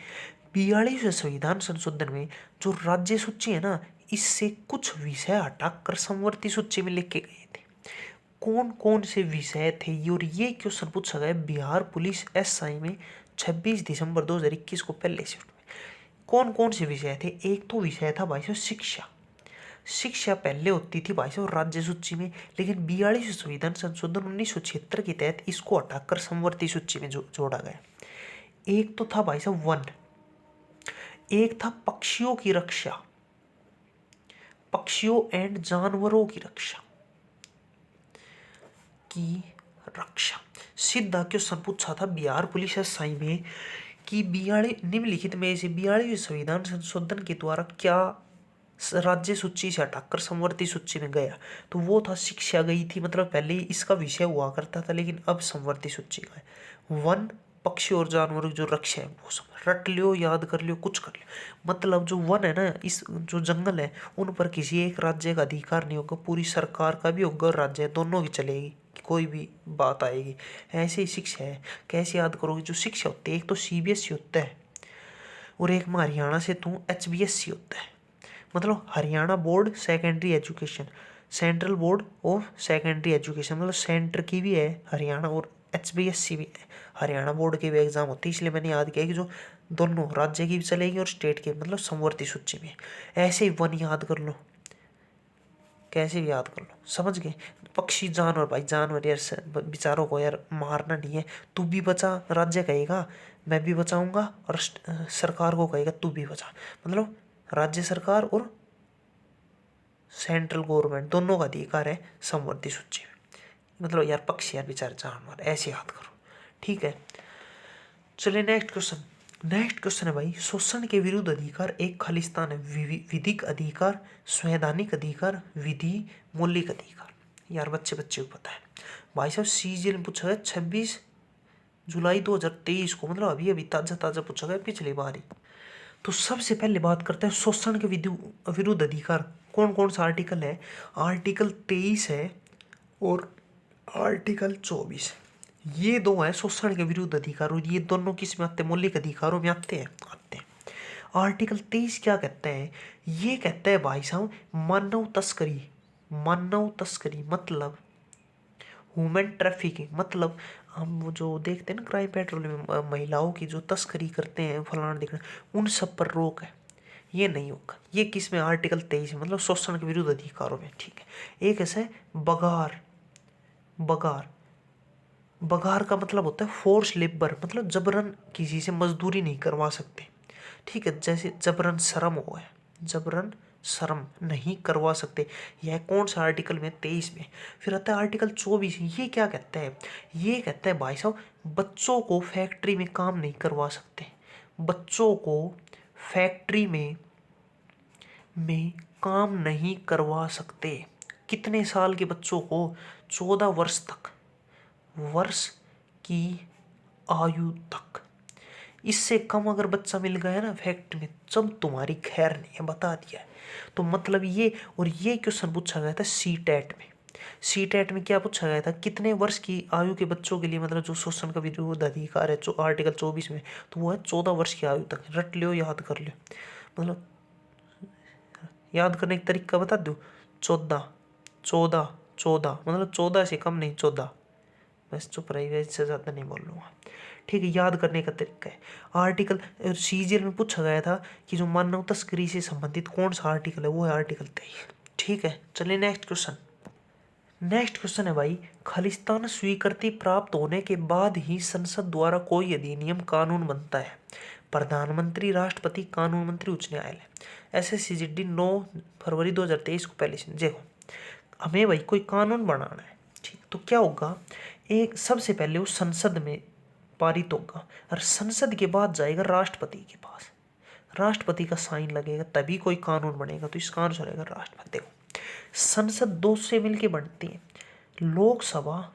42वें संविधान संशोधन में जो राज्य सूची है ना, इससे कुछ विषय हटाकर समवर्ती सूची में लिखे गए थे। कौन कौन से विषय थे ये? और ये क्वेश्चन पूछा गया बिहार पुलिस एसआई में 26 दिसंबर 2021 को पहले शिफ्ट में। कौन कौन से विषय थे? एक तो विषय था भाई साहब शिक्षा। शिक्षा पहले होती थी भाई साहब राज्य सूची में, लेकिन 42वें संविधान संशोधन 1976 के तहत इसको हटाकर समवर्ती सूची में जोड़ा गया। एक तो था भाई साहब वन, एक था पक्षियों की रक्षा, पक्षियों एंड जानवरों की रक्षा सीधा क्वेश्चन पूछा था बिहार पुलिस एसआई में कि निम्नलिखित में से 42वें संविधान संशोधन के द्वारा क्या राज्य सूची से हटाकर समवर्ती सूची में गया? तो वो था शिक्षा गई थी, मतलब पहले इसका विषय हुआ करता था, लेकिन अब समवर्ती सूची का है। वन, पक्षी और जानवरों की जो रक्षा है वो सब रट लियो, याद कर लियो, कुछ कर लियो। मतलब जो वन है ना, इस जो जंगल है, उन पर किसी एक राज्य का अधिकार नहीं होगा, पूरी सरकार का भी होगा, राज्य दोनों की चलेगी, कोई भी बात आएगी। ऐसे ही शिक्षा है, कैसे याद करोगे? जो शिक्षा होती है, एक तो सीबीएसई होता है और एक में हरियाणा से तू एचबीएससी होता है, मतलब Haryana board secondary education, central board of secondary education, मतलब सेंटर की भी है हरियाणा और एचबीएससी भी है, हरियाणा बोर्ड के भी एग्जाम होती है। इसलिए मैंने याद किया कि जो दोनों राज्य की भी चलेगी और स्टेट की, मतलब समवर्ती सूची में। ऐसे ही वन याद कर लो, कैसे भी याद कर लो, समझ गए? पक्षी जानवर, भाई जानवर यार बेचारों को यार मारना नहीं है, तू भी बचा, राज्य कहेगा मैं भी बचाऊंगा, और सरकार को कहेगा तू भी बचा, मतलब राज्य सरकार और सेंट्रल गवर्नमेंट दोनों का अधिकार है समवर्ती सूची में। मतलब यार पक्षी यार बेचारे जानवर, ऐसे याद करो, ठीक है? चलिए नेक्स्ट क्वेश्चन है भाई, शोषण के विरुद्ध अधिकार एक खालिस्तान है, विधिक अधिकार, संवैधानिक अधिकार, विधि, मौलिक अधिकार। यार बच्चे को पता है भाई साहब, सीजीएल में पूछा गया 26 जुलाई 2023 को, मतलब अभी अभी ताजा पूछा गया पिछली बार ही। तो सबसे पहले बात करते हैं शोषण के विरुद्ध अधिकार, कौन कौन सा आर्टिकल है? आर्टिकल 23 है और आर्टिकल 24, ये दो है शोषण के विरुद्ध अधिकार, और ये दोनों किस में आते हैं? मौलिक अधिकारों में आते हैं। आर्टिकल 23 क्या कहता है? ये कहता है भाई साहब मानव तस्करी मतलब ह्यूमन ट्रैफिकिंग, मतलब हम वो जो देखते हैं ना क्राइम पेट्रोल में महिलाओं की जो तस्करी करते हैं फलाना दिखना, उन सब पर रोक है, ये नहीं होगा। ये किस में? आर्टिकल 23 में, मतलब शोषण के विरुद्ध अधिकारों में, ठीक है? एक ऐसा है बगार का मतलब होता है फोर्स लेबर, मतलब जबरन किसी से मजदूरी नहीं करवा सकते, ठीक है? जैसे जबरन श्रम हो है, जबरन श्रम नहीं करवा सकते। यह कौन सा आर्टिकल में? 23 में। फिर आता है आर्टिकल 24, ये क्या कहता है? ये कहता है भाई साहब बच्चों को फैक्ट्री में काम नहीं करवा सकते, बच्चों को फैक्ट्री में काम नहीं करवा सकते। कितने साल के बच्चों को? 14 वर्ष की आयु तक। इससे कम अगर बच्चा मिल गया ना फैक्ट्री में, जब तुम्हारी खैर नहीं है, बता दिया है। तो मतलब ये, और ये क्वेश्चन पूछा गया था सीटेट में क्या पूछा गया था? कितने वर्ष की आयु के बच्चों के लिए, मतलब जो शोषण का विरुद्ध अधिकार है जो आर्टिकल 24 में, तो वो है 14 वर्ष की आयु तक। रट लियो, याद कर लियो, मतलब याद करने का तरीका बता दो। 14 मतलब 14 से कम नहीं, 14। बस चुप रही, इससे ज़्यादा नहीं बोल लूँगा, ठीक है? याद करने का तरीका है। आर्टिकल सीजीएल में पूछा गया था कि जो मानव तस्करी से संबंधित कौन सा आर्टिकल है, वो है आर्टिकल 23, ठीक है? चलिए नेक्स्ट क्वेश्चन है भाई, खालिस्तान स्वीकृति प्राप्त होने के बाद ही संसद द्वारा कोई अधिनियम कानून बनता है? प्रधानमंत्री, राष्ट्रपति, कानून मंत्री, उच्च न्यायालय। SSCGD 9 फरवरी 2023 को पहले से देखो, हमें भाई कोई कानून बनाना है, ठीक? तो क्या होगा? एक सबसे पहले वो संसद में पारित होगा, और संसद के बाद जाएगा राष्ट्रपति के पास, राष्ट्रपति का साइन लगेगा, तभी कोई कानून बनेगा। तो इसका आंसर रहेगा राष्ट्रपति। देखो, संसद दो से मिलके बनती है, लोकसभा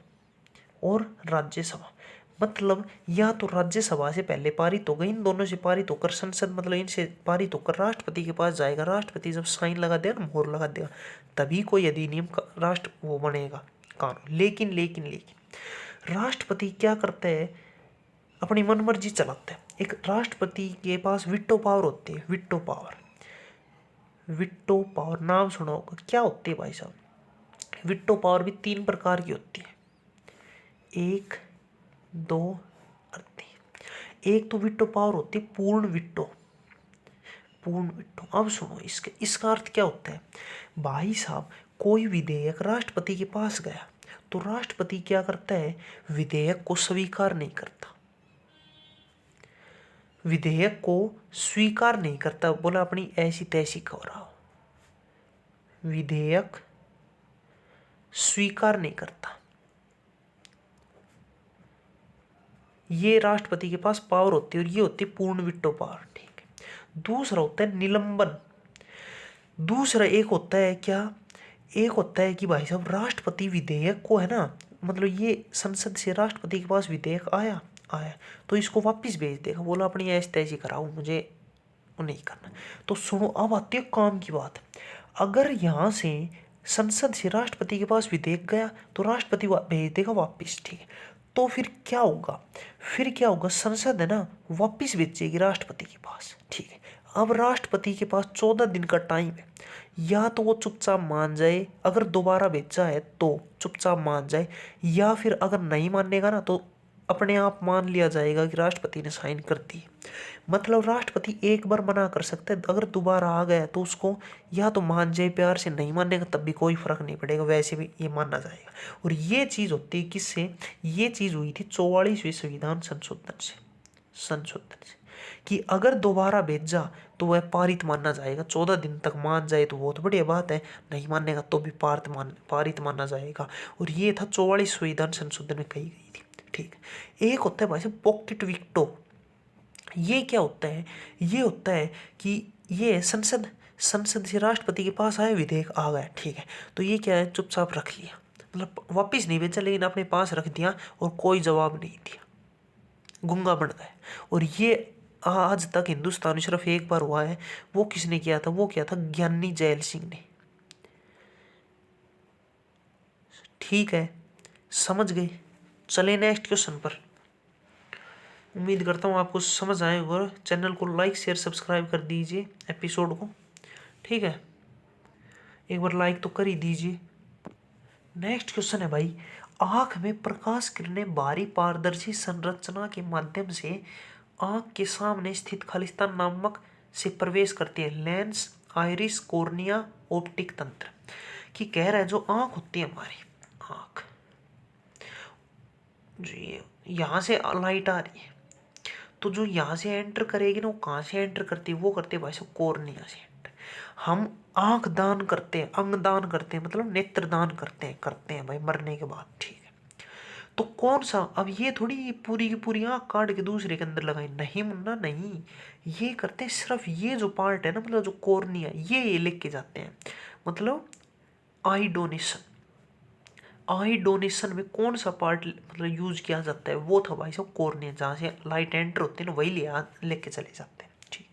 और राज्यसभा। मतलब या तो राज्यसभा से पहले पारित हो गई, इन दोनों से पारित होकर संसद, मतलब इनसे पारित होकर राष्ट्रपति के पास जाएगा, राष्ट्रपति जब साइन लगा देगा, मोहर लगा देगा, तभी कोई अधिनियम का वो बनेगा, कानून। लेकिन लेकिन लेकिन राष्ट्रपति क्या करते हैं, अपनी मनमर्जी चलाते हैं। एक राष्ट्रपति के पास विटो पावर होती है, विटो पावर। विटो पावर नाम सुना होगा, क्या होती है भाई साहब? विटो पावर भी 3 प्रकार की होती है, 1, 2 और 3। एक तो विटो पावर होती है पूर्ण विटो, पूर्ण विटो। अब सुनो, इसका अर्थ क्या होता है भाई साहब? कोई विधेयक राष्ट्रपति के पास गया तो राष्ट्रपति क्या करता है, विधेयक को स्वीकार नहीं करता, विधेयक को स्वीकार नहीं करता, बोला अपनी ऐसी तैसी हो रहा हो, विधेयक स्वीकार नहीं करता। ये राष्ट्रपति के पास पावर होती है और ये होती है पूर्ण विटो पावर, ठीक है। दूसरा होता है निलंबन। दूसरा एक होता है क्या, एक होता है कि भाई साहब राष्ट्रपति विधेयक को है ना, मतलब ये संसद से राष्ट्रपति के पास विधेयक आया तो इसको वापस भेज देगा, बोला अपनी ऐसी तैसी कराओ, मुझे नहीं करना। तो सुनो, अब आती है काम की बात। अगर यहाँ से संसद से राष्ट्रपति के पास विधेयक गया तो राष्ट्रपति भेज देगा वापस, ठीक है। तो फिर क्या होगा, फिर क्या होगा, संसद है ना वापस भेजेगी राष्ट्रपति के पास, ठीक है। अब राष्ट्रपति के पास 14 दिन का टाइम है, या तो वो चुपचाप मान जाए, अगर दोबारा भेजा है तो चुपचाप मान जाए, या फिर अगर नहीं मानेगा ना तो अपने आप मान लिया जाएगा कि राष्ट्रपति ने साइन कर दी। मतलब राष्ट्रपति एक बार मना कर सकता है, अगर दोबारा आ गया तो उसको या तो मान जाए प्यार से, नहीं मानेगा तब भी कोई फर्क नहीं पड़ेगा, वैसे भी ये मानना जाएगा। और ये चीज़ होती है किससे, ये चीज़ हुई थी 44वें संविधान संशोधन से कि अगर दोबारा भेजा तो वह पारित माना जाएगा। 14 दिन तक मान जाए तो बहुत बढ़िया बात है, नहीं मानेगा तो भी पारित माना जाएगा। और ये था 44 संविधान संशोधन में कही गई थी, ठीक। एक होता है भाई साहब पॉकेट विक्टो। ये क्या होता है, ये होता है कि ये संसद से राष्ट्रपति के पास आया, विधेयक आ गया, ठीक है। तो ये क्या है, चुपचाप रख लिया, मतलब वापिस नहीं भेजा लेकिन अपने पास रख दिया और कोई जवाब नहीं दिया, गूंगा बन गए। और ये आज तक हिंदुस्तान में सिर्फ एक बार हुआ है, वो किसने किया था, वो किया था ज्ञानी जैल सिंह ने, ठीक है। समझ गए? चले नेक्स्ट क्वेश्चन पर। उम्मीद करता हूँ आपको समझ आए और चैनल को लाइक शेयर सब्सक्राइब कर दीजिए एपिसोड को, ठीक है। एक बार लाइक तो कर ही दीजिए। नेक्स्ट क्वेश्चन है भाई, आँख में प्रकाश किरणें बाहरी पारदर्शी संरचना के माध्यम से आँख के सामने स्थित खालिस्तान नामक से प्रवेश करती है। लेंस, आइरिस, कॉर्निया, ऑप्टिक तंत्र की कह रहा है जो आँख होती है हमारी आँख, जी यहाँ से लाइट आ रही है तो जो यहाँ से एंटर करेगी ना, वो कहाँ से एंटर करती है, वो करती है भाई साहब कॉर्निया से एंटर। हम आँख दान करते हैं, अंग दान करते हैं, मतलब नेत्र दान करते हैं भाई मरने के बाद, ठीक है। तो कौन सा, अब ये थोड़ी पूरी की पूरी आँख काट के दूसरे के अंदर लगाई, नहीं मुन्ना नहीं, ये करते हैं सिर्फ ये जो पार्ट है ना, मतलब जो कॉर्निया, ये लेके जाते हैं। मतलब आई डोनेशन, आई डोनेशन में कौन सा पार्ट मतलब यूज किया जाता है, वो था भाई साहब कॉर्निया, जहाँ से लाइट एंटर होती है ना वही लेके चले जाते हैं, ठीक।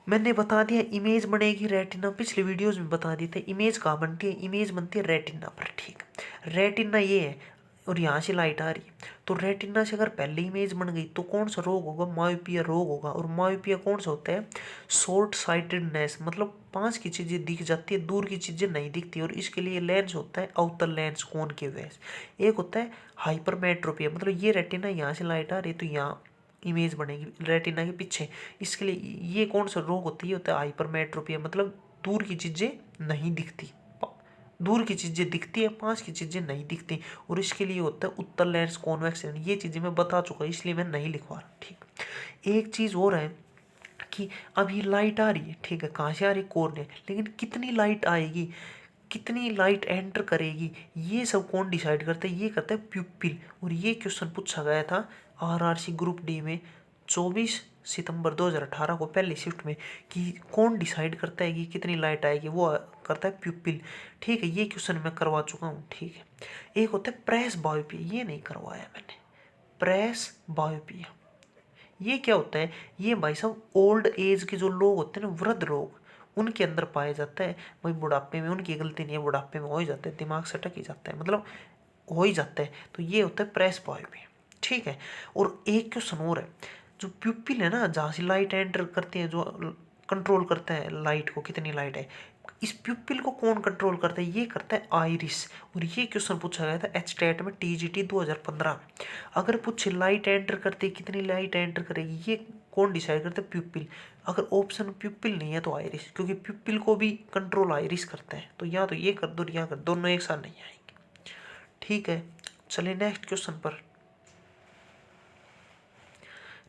मैंने बता दिया इमेज बनेगी रेटिना, पिछले वीडियोस में बता दिए थे इमेज कहाँ बनती है, इमेज बनती है रेटिना पर, ठीक। रेटिना ये है और यहाँ से लाइट आ रही है, तो रेटिना से अगर पहले इमेज बन गई तो कौन सा रोग होगा, मायोपिया रोग होगा। और मायोपिया कौन सा होता है, शॉर्ट साइटेडनेस, मतलब पास की चीज़ें दिख जाती है, दूर की चीज़ें नहीं दिखती। और इसके लिए लेंस होता है अवतल लेंस कोन के वजह से। एक होता है हाइपरमेट्रोपिया, मतलब ये रेटिना यहाँ से लाइट आ रही है तो यहाँ इमेज बनेगी रेटिना के पीछे, इसके लिए ये कौन सा रोग होती है, होता है हाइपरमेट्रोपिया, मतलब दूर की चीज़ें नहीं दिखती, दूर की चीज़ें दिखती है, पास की चीज़ें नहीं दिखती। और इसके लिए होता है उत्तल लेंस कॉन्वेक्स लेंस, ये चीज़ें मैं बता चुका इसलिए मैं नहीं लिखवा रहा, ठीक। एक चीज़ और है कि अब ये लाइट आ रही है, ठीक है, कहाँ से आ रही है, कॉर्निया, लेकिन कितनी लाइट आएगी, कितनी लाइट एंटर करेगी, ये सब कौन डिसाइड करता है, ये करता है प्यूपिल। और ये क्वेश्चन पूछा गया था RRC ग्रुप डी में 24 सितंबर 2018 को पहली शिफ्ट में, कि कौन डिसाइड करता है कि कितनी लाइट आएगी, वो करता है प्यूपिल, ठीक है। ये क्वेश्चन मैं करवा चुका हूँ, ठीक है। एक होता है प्रेस बायोपिया, ये नहीं करवाया मैंने, प्रेस बायोपिया ये क्या होता है, ये भाई साहब ओल्ड एज के जो लोग होते हैं ना, वृद्ध लोग, उनके अंदर पाया जाता है। वही बुढ़ापे में उनकी गलती नहीं है, बुढ़ापे में हो ही जाता है, दिमाग से अटक ही जाता है, मतलब हो ही जाता है। तो ये होता है प्रेस वायु में, ठीक है। और एक क्वेश्चन और है, जो प्यूपिल है ना, जहाँ से लाइट एंटर करती है, जो कंट्रोल करता है लाइट को, कितनी लाइट है, इस प्यूपिल को कौन कंट्रोल करता है? ये करता है आइरिस। और ये क्वेश्चन पूछा गया था एचटेट में, टीजीटी 2015 में। अगर पूछे लाइट एंटर करते कितनी लाइट एंटर करेगी, ये कौन डिसाइड करता है? प्यूपिल। अगर ऑप्शन प्यूपिल नहीं है तो आइरिस, क्योंकि प्यूपिल को भी कंट्रोल आइरिस करता है। तो या तो ये कर दो या कर, दोनों एक साथ नहीं आएंगे, ठीक है। चलिए नेक्स्ट क्वेश्चन पर।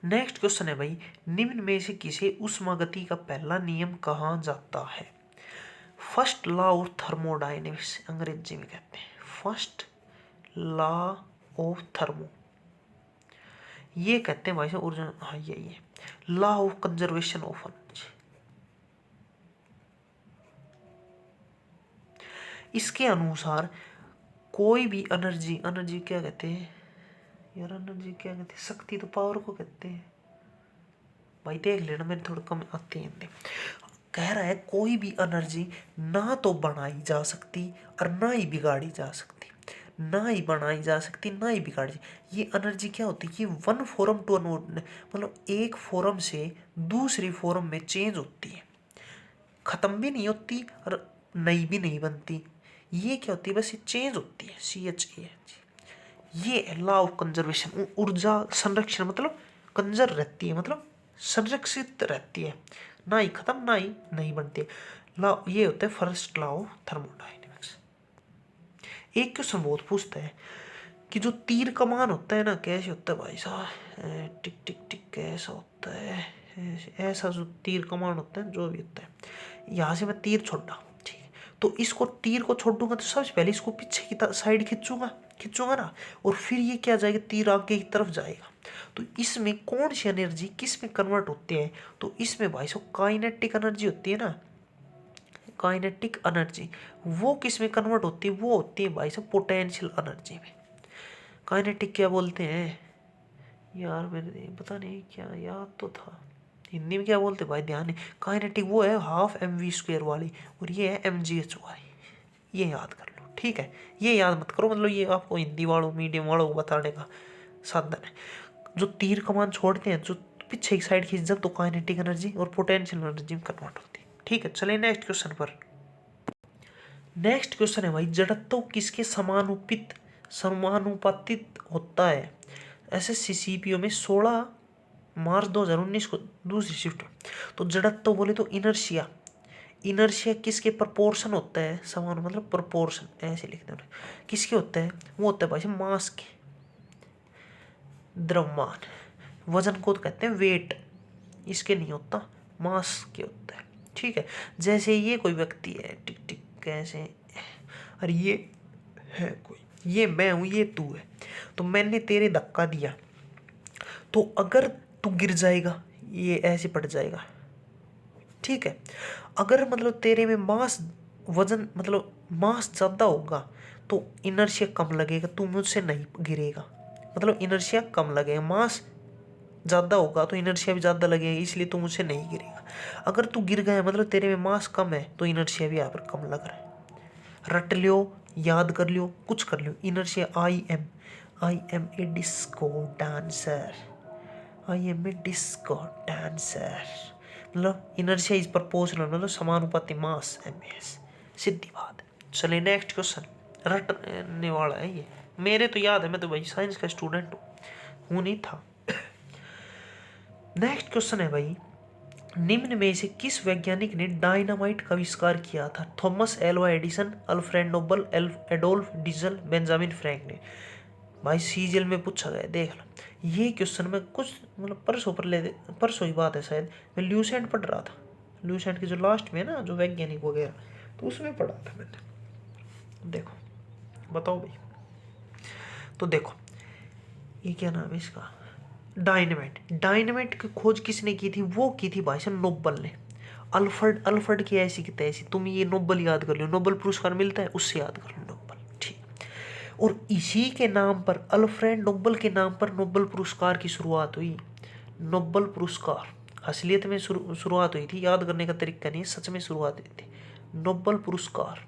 नेक्स्ट क्वेश्चन है भाई, निम्न में से किसे ऊष्मागति का पहला नियम कहा जाता है? फर्स्ट लॉ ऑफ थर्मोडायनेमिक्स अंग्रेजी में कहते हैं, फर्स्ट लॉ ऑफ थर्मो, ये कहते हैं भाई साहब ओरिजिनल, हाँ यही है। Law of conservation of energy, इसके अनुसार कोई भी एनर्जी, एनर्जी क्या कहते हैं यार, एनर्जी क्या कहते हैं? शक्ति तो पावर को कहते हैं भाई, देख लेना, मेरे थोड़ा कम आती है हिंदी। कह रहा है कोई भी एनर्जी ना तो बनाई जा सकती और ना ही बिगाड़ी जा सकती, ना ही बनाई जा सकती ना ही बिगाड़ी। ये एनर्जी क्या होती है? ये वन फॉर्म टू अनदर, मतलब एक फॉर्म से दूसरी फॉर्म में चेंज होती है, खत्म भी नहीं होती और नई भी नहीं बनती। ये क्या होती है? बस ये चेंज होती है, CHANG। ये लॉ ऑफ कंजर्वेशन, ऊर्जा संरक्षण, मतलब कंजर रहती है, मतलब संरक्षित रहती है, ना ही खत्म ना ही नहीं बनती। लॉ, ये होता है फर्स्ट लॉ ऑफ थर्मोडायनेमिक्स। एक क्वेश्चन बहुत पूछता है कि जो तीर कमान होता है ना, कैसे होता है भाई साहब? टिक टिक टिक, कैसा होता है? ऐसा जो तीर कमान होता है, जो भी होता है, यहाँ से मैं तीर छोड़ा, ठीक है, तो इसको तीर को छोड़ दूंगा तो सबसे पहले इसको पीछे की साइड खींचूंगा ना, और फिर ये क्या जाएगा? तीर आगे की तरफ जाएगा। तो इसमें कौन सी एनर्जी किस में कन्वर्ट होती है? तो इसमें भाई साहब काइनेटिक एनर्जी होती है ना, काइनेटिक एनर्जी, वो किस में कन्वर्ट होती है? वो होती है भाई साहब पोटेंशियल एनर्जी में। काइनेटिक क्या बोलते हैं यार, मेरे पता नहीं, क्या याद तो था, हिंदी में क्या बोलते भाई, ध्यान नहीं। काइनेटिक वो है ½ mv² वाली, और ये है mgh वाली, ये याद कर लो, ठीक है। ये याद मत करो, मतलब ये आपको हिंदी वालों मीडियम वालों को बताने का साधन है। जो तीर कमान छोड़ते हैं, जो पीछे की साइड खींच, जब तो काइनेटिक एनर्जी और पोटेंशियल एनर्जी में कन्वर्ट होती है, ठीक है। चलिए नेक्स्ट क्वेश्चन पर। नेक्स्ट क्वेश्चन है भाई, जड़त्व किसके समानुपातित होता है? SSC-CPO में 16 मार्च 2019 को दूसरी शिफ्ट। तो जड़त्व बोले तो इनर्शिया, इनर्शिया किसके प्रोपोर्शन होता है? समान, मतलब प्रोपोर्शन, ऐसे लिखते हैं। किसके होता है? वो होता है भाई मास के, द्रव्यमान। वजन को तो कहते हैं वेट, इसके नहीं होता, मास के होता है, ठीक है। जैसे ये कोई व्यक्ति है, टिक टिक कैसे, और ये है कोई, ये मैं हूं, ये तू है, तो मैंने तेरे धक्का दिया, तो अगर तू गिर जाएगा, ये ऐसे पड़ जाएगा, ठीक है। अगर मतलब तेरे में मास, वजन, मतलब मास ज़्यादा होगा तो इनर्शिया कम लगेगा, तू मुझसे नहीं गिरेगा, मतलब इनर्शिया कम लगेगा। मास ज़्यादा होगा तो इनर्शिया भी ज़्यादा लगेगा, इसलिए तू मुझसे नहीं गिरेगा। अगर तू गिर गया, मतलब तेरे में मास कम है, तो इनर्शिया भी यहाँ पर कम लग रहा है। रट लियो, याद कर लियो, कुछ कर लियो। Inertia, I am a disco dancer, I am a disco dancer, मतलब इनर्शिया इज प्रोपोर्शनल, मतलब समानुपाती मास एमएस, सीधी बात है। चलिए नेक्स्ट क्वेश्चन, रटने वाला है ये, मेरे तो याद है, मैं तो भाई साइंस का स्टूडेंट हूँ नहीं था। नेक्स्ट क्वेश्चन है भाई, निम्न में से किस वैज्ञानिक ने डायनामाइट का आविष्कार किया था? Thomas Alva Edison, Alfred Nobel, Adolf Diesel, Benjamin Franklin. भाई सीजल में पूछा गया, देख लो। ये क्वेश्चन में कुछ मतलब परसों की बात है शायद, मैं ल्यूसेंट पढ़ रहा था, ल्यूसेंट की जो लास्ट में ना, जो वैज्ञानिक वगैरह, तो उसमें पढ़ा था मैंने। देखो बताओ भाई, तो देखो ये क्या नाम है इसका, डायनामाइट की खोज किसने की थी? वो की थी भाई साहब नोबल ने। अल्फ्रेड की ऐसी की तैसी, तुम ये नोबल याद कर लो, नोबल पुरस्कार मिलता है उससे याद कर लो, नोबल, ठीक। और इसी के नाम पर, अल्फ्रेड नोबल के नाम पर नोबल पुरस्कार की शुरुआत हुई। नोबल पुरस्कार असलियत में शुरुआत हुई थी, याद करने का तरीका नहीं, सच में शुरुआत हुई थी। नोबेल पुरस्कार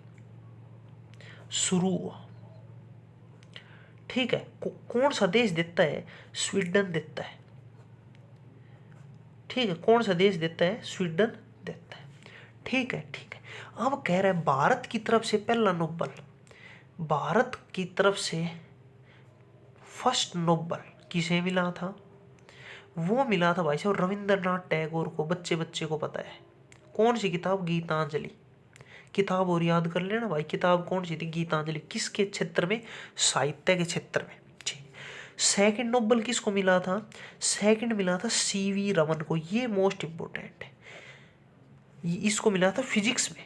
शुरू हुआ, ठीक है। कौन सा देश देता है? स्वीडन देता है, ठीक है। कौन सा देश देता है? स्वीडन देता है, ठीक है, ठीक है। अब कह रहा है भारत की तरफ से पहला नोबेल, भारत की तरफ से फर्स्ट नोबेल किसे मिला था? वो मिला था भाई साहब रविंद्रनाथ टैगोर को। बच्चे बच्चे को पता है कौन सी किताब? गीतांजलि। किताब और याद कर लेना भाई, किताब कौन सी थी? गीतांजलि। किसके क्षेत्र में? साहित्य के क्षेत्र में, ठीक। सेकंड नोबेल किसको मिला था? सेकंड मिला था सीवी रमन को। ये मोस्ट इंपोर्टेंट है, इसको मिला था फिजिक्स में।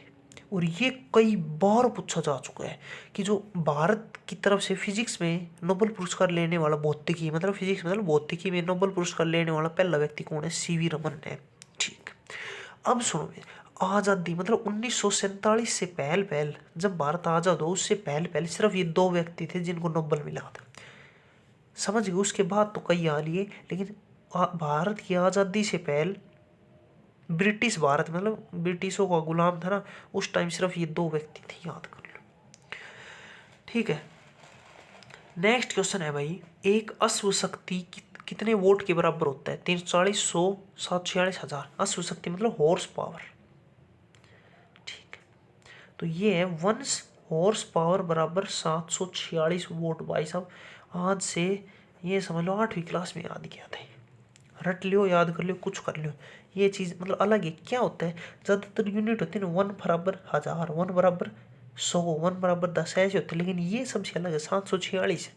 और ये कई बार पूछा जा चुका है कि जो भारत की तरफ से फिजिक्स में नोबेल पुरस्कार लेने वाला, भौतिकी मतलब फिजिक्स मतलब भौतिकी में नोबेल पुरस्कार लेने वाला पहला व्यक्ति कौन है? सीवी रमन है, ठीक। अब सुनो, आज़ादी मतलब 1947 से पहले जब भारत आज़ाद हो, उससे पहले सिर्फ ये 2 व्यक्ति थे जिनको नोबेल मिला था, समझ गए। उसके बाद तो कई आ लिए, लेकिन भारत की आज़ादी से पहले ब्रिटिश भारत मतलब ब्रिटिशों का गुलाम था ना, उस टाइम सिर्फ ये 2 व्यक्ति थे, याद कर लो, ठीक है। नेक्स्ट क्वेश्चन है भाई, एक अश्व शक्ति कितने वोट के बराबर होता है? 340, 100, 746, 1000। अश्व शक्ति मतलब हॉर्स पावर, ठीक है। तो ये है 1 हॉर्स पावर बराबर 746 वोट। भाई साहब आज से ये समझ लो 8वीं क्लास में याद किया था, रट लियो, याद कर लियो, कुछ कर लियो। ये चीज़ मतलब अलग है। क्या होता है, ज़्यादातर यूनिट होती है ना, 1 बराबर 1000, 1 बराबर 100, 1 बराबर 10 ऐसे होते हैं, लेकिन ये सबसे अलग है। 746 है,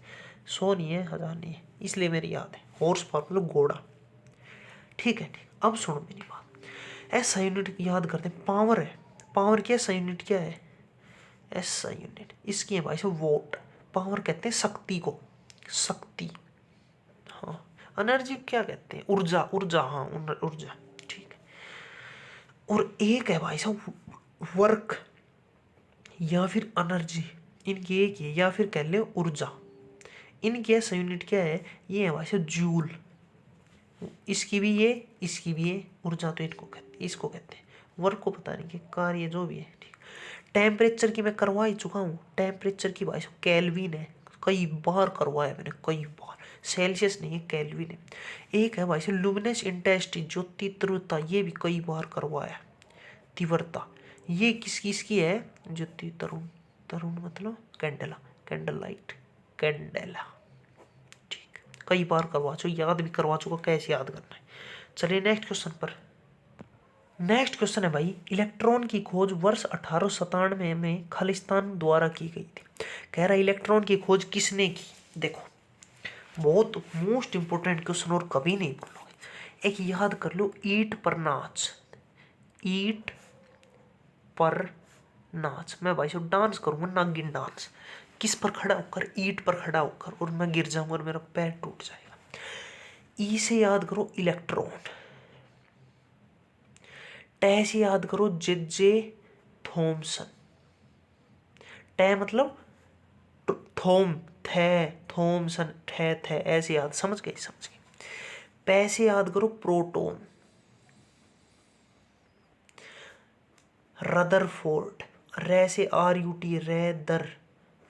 100 नहीं है, 1000 नहीं है, इसलिए मेरी याद है। हॉर्स पावर मतलब घोड़ा, ठीक है, ठीक। अब सुनो मेरी बात, ऐसा यूनिट याद करते हैं। पावर है, पावर की ऐसा यूनिट क्या है? ऐसा यूनिट इसकी है भाई साहब वोट। पावर कहते हैं शक्ति को, शक्ति, हाँ। एनर्जी क्या कहते हैं? ऊर्जा, ऊर्जा, हाँ ऊर्जा, ठीक है। और एक है भाई साहब वर्क या फिर एनर्जी, इनकी एक ही, या फिर कह ले ऊर्जा। इनकी ऐसा यूनिट क्या है? ये है भाई साहब जूल। इसकी भी ये, इसकी भी ये। ऊर्जा तो इनको कहते हैं, इसको कहते हैं। वर्क को पता नहीं कि कार्य जो भी है, ठीक। टेम्परेचर की मैं करवा ही चुका हूँ, टेम्परेचर की भाई साहब केल्विन है, कई बार करवाया मैंने, कई बार। सेल्सियस नहीं है, केल्विन है। एक है भाई साहब लुमिनस इंटेंसिटी, ज्योति तीव्रता, ये भी कई बार करवाया। तीव्रता ये किसकी है? ज्योति तरुण, तरुण मतलब कैंडला, कैंडल लाइट, कैंडेला, ठीक। कई बार करवा चुका, याद भी करवा चुका, कैसे याद करना है। चलिए नेक्स्ट क्वेश्चन पर। नेक्स्ट क्वेश्चन है भाई, इलेक्ट्रॉन की खोज वर्ष 1897 में खालिस्तान द्वारा की गई थी। कह रहा है इलेक्ट्रॉन की खोज किसने की? देखो बहुत मोस्ट इंपोर्टेंट क्वेश्चन, और कभी नहीं भूलोगे। एक याद कर लो, ईंट पर नाच, ईंट पर नाच। मैं भाई साहब डांस करूंगा, नागिन डांस। किस पर खड़ा होकर? ईंट पर खड़ा होकर, और मैं गिर जाऊंगा और मेरा पैर टूट जाएगा। ई से याद करो इलेक्ट्रॉन, टे से याद करो जे थॉमसन। टे मतलब थोम, थे, थॉमसन, थे ऐसे याद, समझ गए, समझ गए। पै से याद करो प्रोटॉन, रदरफोर्ड। रे से RUT, रेदर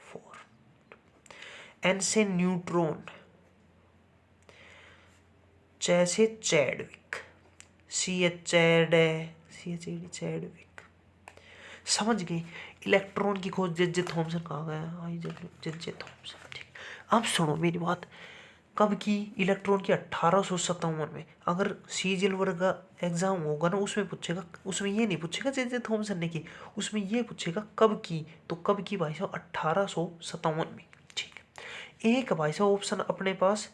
फोर्ड। एन से न्यूट्रॉन, चे से चैडविक, चैडविक। समझ गए। इलेक्ट्रॉन की खोज जे थॉमसन कहा गया, जे थॉमसन, ठीक। अब सुनो मेरी बात, कब की? इलेक्ट्रॉन की 1857 में। अगर सीजीएल वर्ग का एग्जाम होगा ना, उसमें पूछेगा, उसमें ये नहीं पूछेगा जे थॉमसन ने की, उसमें ये पूछेगा कब की। तो कब की भाई साहब? 1857 में, ठीक है। एक भाई साहब ऑप्शन अपने पास,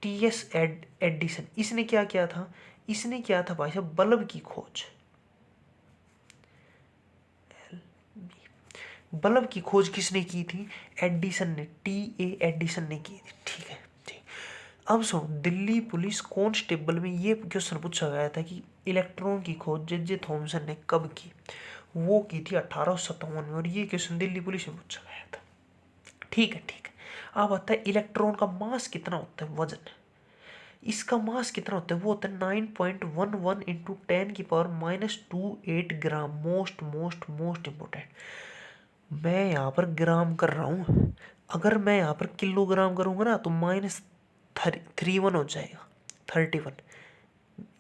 TS एडिसन। इसने क्या किया था? इसने किया था भाई साहब बल्ब की खोज। बल्ब की खोज किसने की थी? एडिसन ने, TA एडिसन ने की थी, ठीक है, ठीक। अब सुनो, दिल्ली पुलिस कांस्टेबल में ये क्वेश्चन पूछा गया था कि इलेक्ट्रॉन की खोज जे थॉमसन ने कब की? वो की थी 1857 में, और ये क्वेश्चन दिल्ली पुलिस में पूछा गया था, ठीक है, ठीक है। अब आता है इलेक्ट्रॉन का मास कितना होता है, वजन। इसका मास कितना होता है, वो होता है 9.11 into 10⁻²8 gram. Most most most important. मैं यहाँ पर ग्राम कर रहा हूँ, अगर मैं यहाँ पर किलोग्राम करूँगा ना तो -31 हो जाएगा, 31।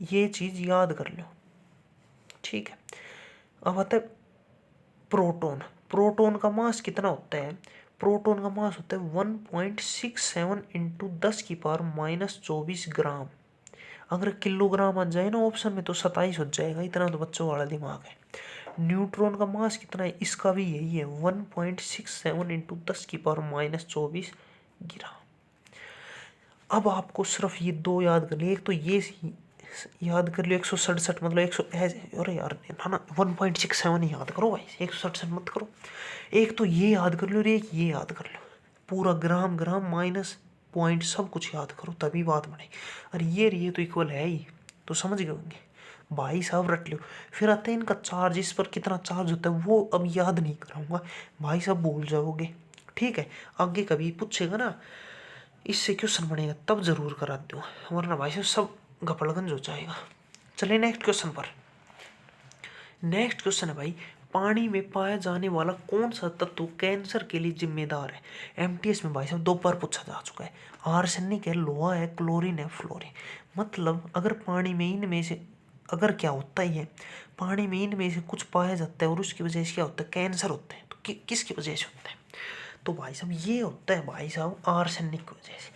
ये चीज़ याद कर लो, ठीक है। अब आता है प्रोटॉन। प्रोटॉन का मास कितना होता है, प्रोटॉन का मास होता है 1.67 इंटू 10⁻24 ग्राम। अगर किलोग्राम आ जाए ना ऑप्शन में तो 27 हो जाएगा, इतना तो बच्चों वाला दिमाग है। न्यूट्रॉन का मास कितना है, इसका भी यही है 1.67 इंटू 10⁻24 ग्राम। अब आपको सिर्फ ये दो याद कर लिए, एक तो ये याद कर लियो 167 मतलब 100, अरे यार ना 1.67 याद करो भाई, 167 मत करो। एक तो ये याद कर लो और एक ये याद कर लो, पूरा ग्राम ग्राम माइनस पॉइंट सब कुछ याद करो तभी बात बनेगी। और ये तो इक्वल है ही, तो समझ गए होंगे भाई साहब, रट लो। फिर आता है इनका चार्ज, इस पर कितना चार्ज होता है वो अब याद नहीं कराऊंगा भाई साहब, भूल जाओगे, ठीक है। आगे कभी पूछेगा ना इससे क्वेश्चन बनेगा तब जरूर करा दो, वरना भाई साहब सब घपड़गंज हो जाएगा। चलिए नेक्स्ट क्वेश्चन पर। नेक्स्ट क्वेश्चन है भाई, पानी में पाया जाने वाला कौन सा तत्व कैंसर के लिए जिम्मेदार है। एमटीएस में भाई साहब 2 बार पूछा जा चुका है। आर्सेनिक है, लोहा है, क्लोरीन है, फ्लोरीन। मतलब अगर पानी में इनमें से, अगर क्या होता ही है, पानी में इनमें से कुछ पाया जाता है और उसकी वजह से क्या होता है, कैंसर होता है, तो किसकी वजह से होता है, तो भाई साहब ये होता है भाई साहब आर्सेनिक की वजह से।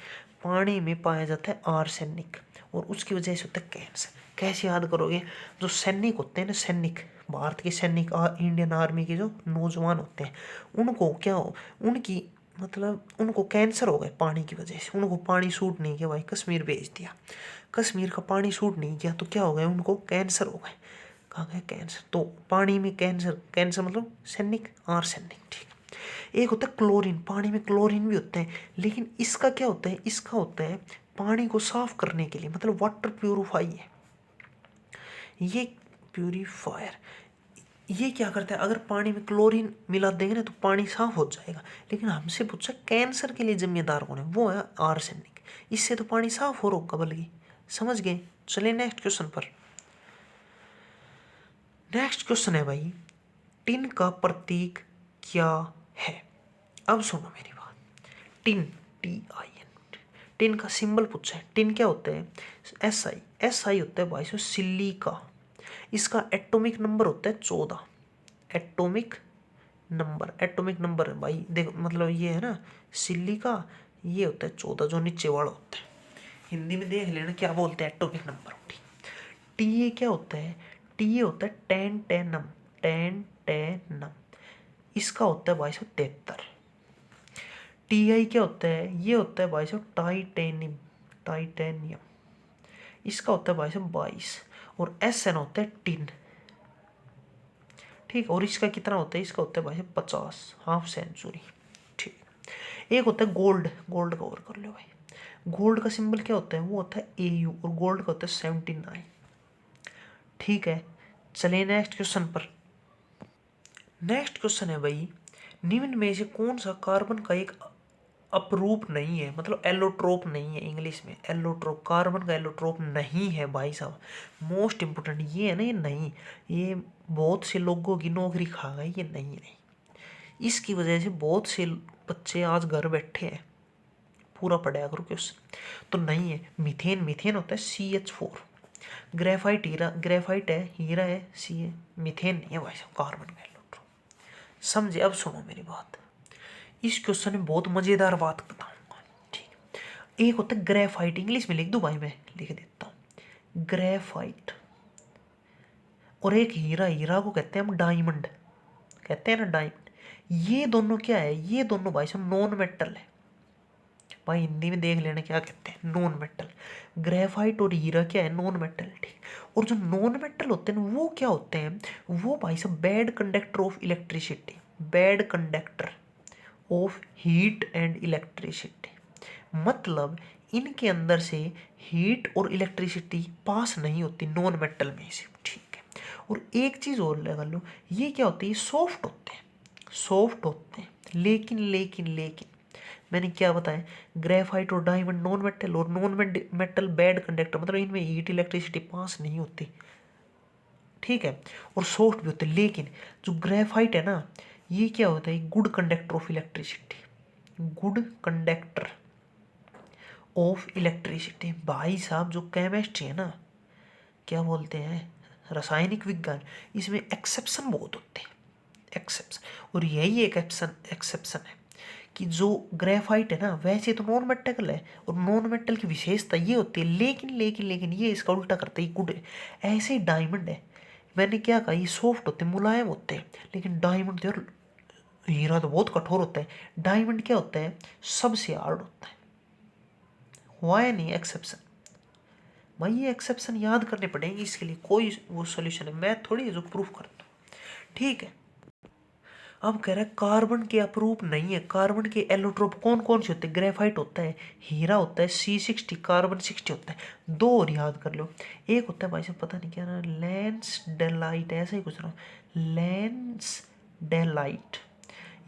पानी में पाया जाता है आर्सेनिक और उसकी वजह से होता है कैंसर। कैसे याद करोगे, जो सैनिक होते हैं ना, सैनिक, भारत के सैनिक, इंडियन आर्मी के जो नौजवान होते हैं, उनको क्या हो, उनकी मतलब उनको कैंसर हो गए पानी की वजह से। उनको पानी सूट नहीं किया भाई, कश्मीर भेज दिया, कश्मीर का पानी सूट नहीं किया तो क्या हो गया, उनको कैंसर हो गए। कहाँ गए कैंसर, तो पानी में कैंसर, कैंसर मतलब सैनिक, आर्सेनिक, ठीक। एक होता है क्लोरीन, पानी में क्लोरीन भी होते हैं, लेकिन इसका क्या होता है, इसका होता है पानी को साफ करने के लिए, मतलब वाटर प्यूरिफाई है ये, प्यूरिफायर। ये क्या करता है, अगर पानी में क्लोरीन मिला देंगे ना तो पानी साफ हो जाएगा। लेकिन हमसे पूछा कैंसर के लिए जिम्मेदार कौन है, वो है आर्सेनिक। इससे तो पानी साफ हो रोका बल्कि, समझ गए। चलिए नेक्स्ट क्वेश्चन पर। नेक्स्ट क्वेश्चन है भाई, टिन का प्रतीक क्या है। अब सुनो मेरी बात, टिन, TIN, टिन का सिंबल पूछा है। टिन क्या होता है, SI होता है भाई साहब सिलिका। इसका एटॉमिक नंबर होता है 14। एटॉमिक नंबर है भाई, देखो मतलब ये है ना सिलिका, ये होता है 14 जो नीचे वाला होता है। हिंदी में देख लेना क्या बोलते हैं एटॉमिक नंबर। TA क्या होता है, TA होता है टेंटेनम। इसका होता है भाई साहब 73। TI क्या होता है, ये होता है भाई साहब टाइटेनियम। इसका होता है भाई साहब 22। और SN होता है टिन, ठीक। और इसका कितना होता है, इसका होता है भाई साहब 50, हाफ सेंचुरी, ठीक। एक होता है गोल्ड, गोल्ड कवर कर लो भाई। गोल्ड का सिंबल क्या होता है, वो होता है AU और गोल्ड का होता है 79, ठीक है। चलिए नेक्स्ट क्वेश्चन पर। नेक्स्ट क्वेश्चन है भाई, निम्न में से कौन सा कार्बन का एक अपरूप नहीं है, मतलब एलोट्रोप नहीं है, इंग्लिश में एलोट्रोप, कार्बन का एलोट्रोप नहीं है भाई साहब। मोस्ट इंपोर्टेंट ये है ना, ये नहीं, ये बहुत से लोगों की नौकरी खा गई, ये नहीं नहीं। इसकी वजह से बहुत से बच्चे आज घर बैठे हैं, पूरा पढ़ा करो क्वेश्चन। तो नहीं है, मीथेन, मीथेन होता है CH4। ग्रेफाइट, हीरा, ग्रेफाइट है, हीरा है, Ca। मीथेन नहीं है भाई साहब कार्बन का एलोट्रोप, समझे। अब सुनो मेरी बात, इस क्वेश्चन में बहुत मजेदार बात बताऊंगा, ठीक। एक होता है ग्रेफाइट, इंग्लिश में लिख दूं भाई, मैं लिख देता हूँ ग्रेफाइट। और एक हीरा, हीरा को कहते हैं हम डायमंड, कहते हैं ना डायमंड। ये दोनों क्या है, ये दोनों भाई साहब नॉन मेटल है भाई, हिंदी में देख लेना क्या कहते हैं, नॉन मेटल। ग्रेफाइट और हीरा क्या है, नॉन मेटल, ठीक। और जो नॉन मेटल होते हैं वो क्या होते हैं, वो भाई साहब bad conductor of electricity, bad conductor of heat and electricity. मतलब इनके अंदर से हीट और इलेक्ट्रिसिटी पास नहीं होती नॉन मेटल में से, ठीक है। और एक चीज़ और लगा लो, ये क्या होती है, सॉफ्ट होते हैं, सॉफ्ट होते हैं, लेकिन मैंने क्या बताया, ग्रेफाइट और डायमंड नॉन मेटल, और नॉन मेटल बैड कंडक्टर, मतलब इनमें हीट इलेक्ट्रिसिटी पास नहीं होती, ठीक है, और सॉफ्ट भी होते हैं। लेकिन जो ग्रेफाइट है ना, ये क्या होता है, good conductor of electricity, good conductor of electricity. भाई साहब जो केमिस्ट्री है ना, क्या बोलते हैं, रासायनिक विज्ञान, इसमें एक्सेप्शन बहुत होते हैं, एक्सेप्शन। और यही एक एक्सेप्शन है कि जो ग्रेफाइट है ना, वैसे तो नॉन मेटल है, और नॉन मेटल की विशेषता ये होती है, लेकिन ये इसका उल्टा करते हैं, गुड है। ऐसे ही डायमंड है, मैंने क्या कहा, ये सॉफ्ट होते हैं, मुलायम होते हैं, लेकिन डायमंड यार, हीरा तो बहुत कठोर होता है, डायमंड क्या होता है, सबसे हार्ड होता है। हुआ है नहीं एक्सेप्शन भाई, ये एक्सेप्शन याद करने पड़ेंगे, इसके लिए कोई वो सोल्यूशन है, मैं थोड़ी है जो प्रूफ करता हूँ, ठीक है। अब कह रहा है कार्बन के अपरूप नहीं है, कार्बन के एलोट्रोप कौन कौन से होते हैं, ग्रेफाइट होता है, हीरा होता है, C60, कार्बन 60 होता है। दो और याद कर लो, एक होता है भाई साहब पता नहीं क्या ना, लेंस डेलाइट, ऐसा ही कुछ नाम, लेंस डेलाइट,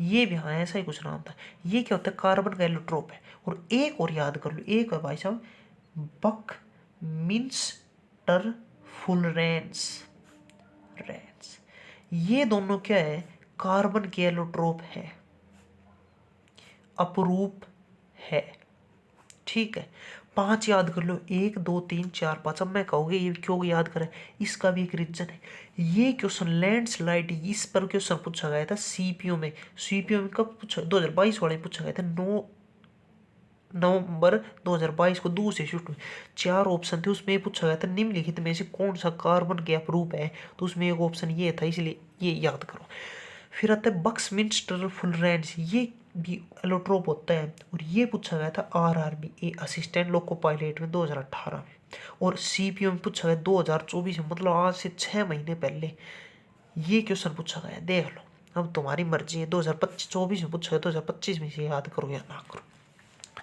ये भी हाँ ऐसा ही कुछ नाम था। ये क्या होता है, कार्बन का एलोट्रोप है। और एक और याद कर लो, एक है भाई साहब बक मिन्स्टर फुलरेंस रेंस, ये दोनों क्या है, कार्बन के एलोट्रोप है, अपरूप है, ठीक है। 5 याद कर लो, 1 2 3 4 5। अब मैं कहोगे ये क्यों याद करें, इसका भी एक रीजन है। ये क्वेश्चन लैंडस्लाइड, इस पर क्वेश्चन पूछा गया था सीपीयू में, कब पूछा, 2022 वाले में पूछा गया था, 9 नवंबर 2022 को दूसरे शिफ्ट में। 4 ऑप्शन थे, उसमें पूछा गया था निम्नलिखित में से कौन सा कार्बन के अपरूप है, तो उसमें एक ऑप्शन ये था, इसलिए ये याद करो। फिर आता है बक्समिंस्टर फुलरेंस, ये भी एलोट्रोप होता है, और ये पूछा गया था आरआरबी ए असिस्टेंट लोको पायलट में 2018 में, और सीपीओ में पूछा गया 2024 में, मतलब आज से 6 महीने पहले ये क्वेश्चन पूछा गया, देख लो। अब तुम्हारी मर्जी है, 2024 में पूछा गया, 2025 में से याद करो या ना करो,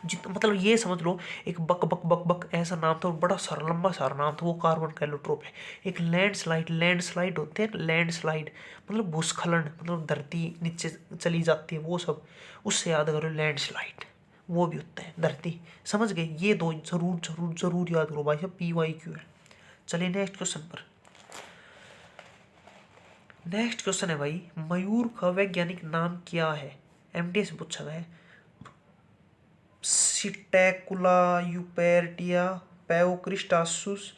जितना मतलब ये समझ लो, एक बक बक बक बक ऐसा नाम था, और बड़ा सारा लंबा सारा नाम था, वो कार्बन का एलोट्रोप है। एक लैंडस्लाइड होते हैं, लैंडस्लाइड मतलब भूस्खलन, मतलब धरती नीचे चली जाती है, वो सब, उससे याद करो लैंडस्लाइड, वो भी होता है धरती, समझ गए। ये दो जरूर जरूर जरूर याद करो भाई साहब, PYQ है। चलिए नेक्स्ट क्वेश्चन पर। नेक्स्ट क्वेश्चन है भाई, मयूर का वैज्ञानिक नाम क्या है, MDA से पूछा गया है। सिटेकुला यूपेरटिया पैओक्रिस्टासुस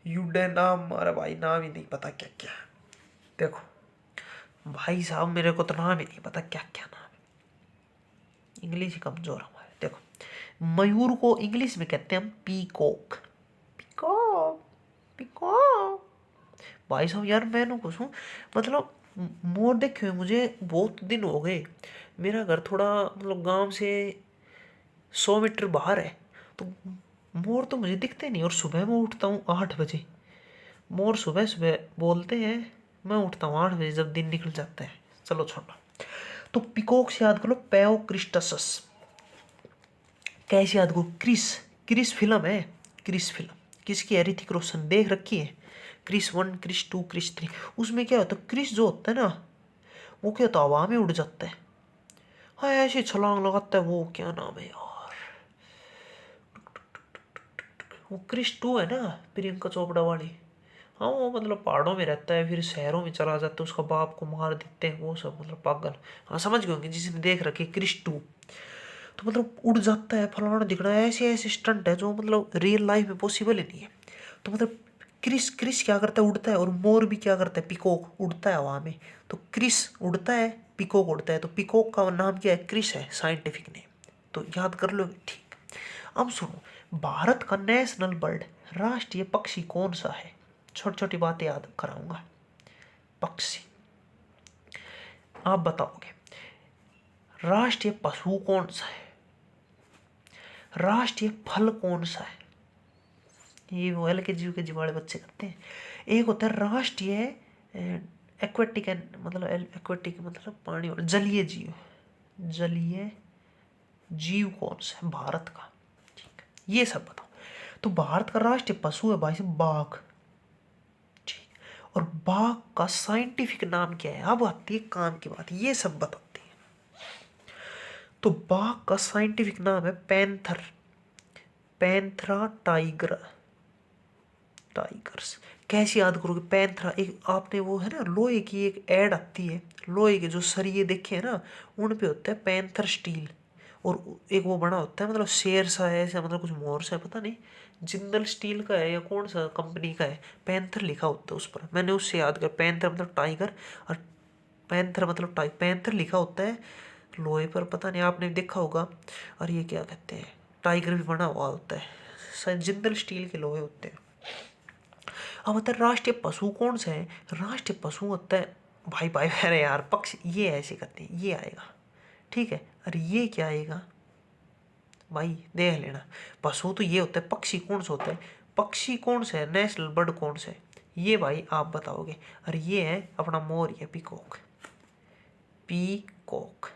यूडेनाम, अरे भाई नाम ही नहीं पता क्या क्या। देखो भाई साहब मेरे को तो नाम ही नहीं पता क्या क्या नाम है, इंग्लिश ही कमजोर हमारे। देखो मयूर को इंग्लिश में कहते हैं हम पीकॉक, पीकॉक पीकॉक। भाई साहब यार मैंने कुछ हूँ, मतलब मोर देखे हुए मुझे बहुत दिन हो गए। मेरा घर थोड़ा मतलब गांव से 100 मीटर बाहर है, तो मोर तो मुझे दिखते नहीं। और सुबह मैं उठता हूँ 8 बजे, मोर सुबह सुबह बोलते हैं, मैं उठता हूँ 8 बजे जब दिन निकल जाता है। चलो छोड़ो, तो पिकॉक से याद कर लो पैओक्रिस्टसस। कैसे याद करो, क्रिस, क्रिस फिल्म है, क्रिस फिल्म किसकी है, ऋतिक रोशन, देख रखी है, क्रिस 1 क्रिस 2 क्रिस 3। उसमें क्या होता है, क्रिस जो होता है ना, वो क्या होता है, हवा में उड़ जाता है, हाँ ऐसे छलांग लगाता है, वो क्या नाम है यार, वो क्रिश 2 है ना, प्रियंका चोपड़ा वाली। हाँ वो मतलब पहाड़ों में रहता है, फिर शहरों में चला जाता है, उसका बाप को मार देते हैं, वो सब मतलब पागल। हाँ समझ गए होंगे जिसने देख रखी क्रिश 2। तो मतलब उड़ जाता है, फलाना दिखना है, ऐसे ऐसे स्टंट है जो मतलब रियल लाइफ में पॉसिबल ही नहीं है। तो मतलब क्रिस क्रिस क्या करता है, उड़ता है, और मोर भी क्या करता है, पिकॉक उड़ता है हवा में। तो क्रिस उड़ता है, पिकॉक उड़ता है, तो पिकॉक का नाम क्या है, क्रिस है साइंटिफिक नेम, तो याद कर लो ठीक। अब सुनो, भारत का नेशनल बर्ड, राष्ट्रीय पक्षी कौन सा है, छोटी छोटी बातें याद कराऊंगा। पक्षी आप बताओगे। राष्ट्रीय पशु कौन सा है, राष्ट्रीय फल कौन सा है, ये वो LKG वाले बच्चे करते हैं। एक होता है राष्ट्रीय एक्वेटिक, मतलब एक्वेटिक मतलब पानी वाला, जलीय जीव, जलीय जीव कौन सा है भारत का, ठीक है ये सब बताओ। तो भारत का राष्ट्रीय पशु है भाई साहब बाघ, ठीक। और बाघ का साइंटिफिक नाम क्या है, अब आती है काम की बात, ये सब बताते हैं। तो बाघ का साइंटिफिक नाम है पैंथर, पैंथरा टाइगर, टाइगर्स। कैसे याद करोगे पैंथरा? एक आपने वो है ना लोहे की एक ऐड आती है, लोहे के जो सरिये देखे हैं ना, उन पे होता है पैंथर स्टील, और एक वो बना होता है मतलब शेर सा है ऐसा, मतलब कुछ मोर सा है, पता नहीं जिंदल स्टील का है या कौन सा कंपनी का है, पैंथर लिखा होता है उस पर। मैंने उससे याद कर, पैंथर मतलब टाइगर और पैंथर मतलब पैंथर लिखा होता है लोहे पर, पता नहीं आपने देखा होगा। और ये क्या कहते हैं, टाइगर भी बना हुआ होता है, शायद जिंदल स्टील के लोहे होते हैं। अब होता है राष्ट्रीय पशु कौन सा है? राष्ट्रीय पशु होता है भाई भाई, अरे यार पक्षी, ये ऐसे करते हैं, ये आएगा ठीक है। अरे ये क्या आएगा भाई, देख लेना। पशु तो ये होता है, पक्षी कौन सा होता है? पक्षी कौन सा है, नेशनल बर्ड कौन सा है? ये भाई आप बताओगे। अरे ये है अपना मोर, ये पीकॉक, पीकॉक।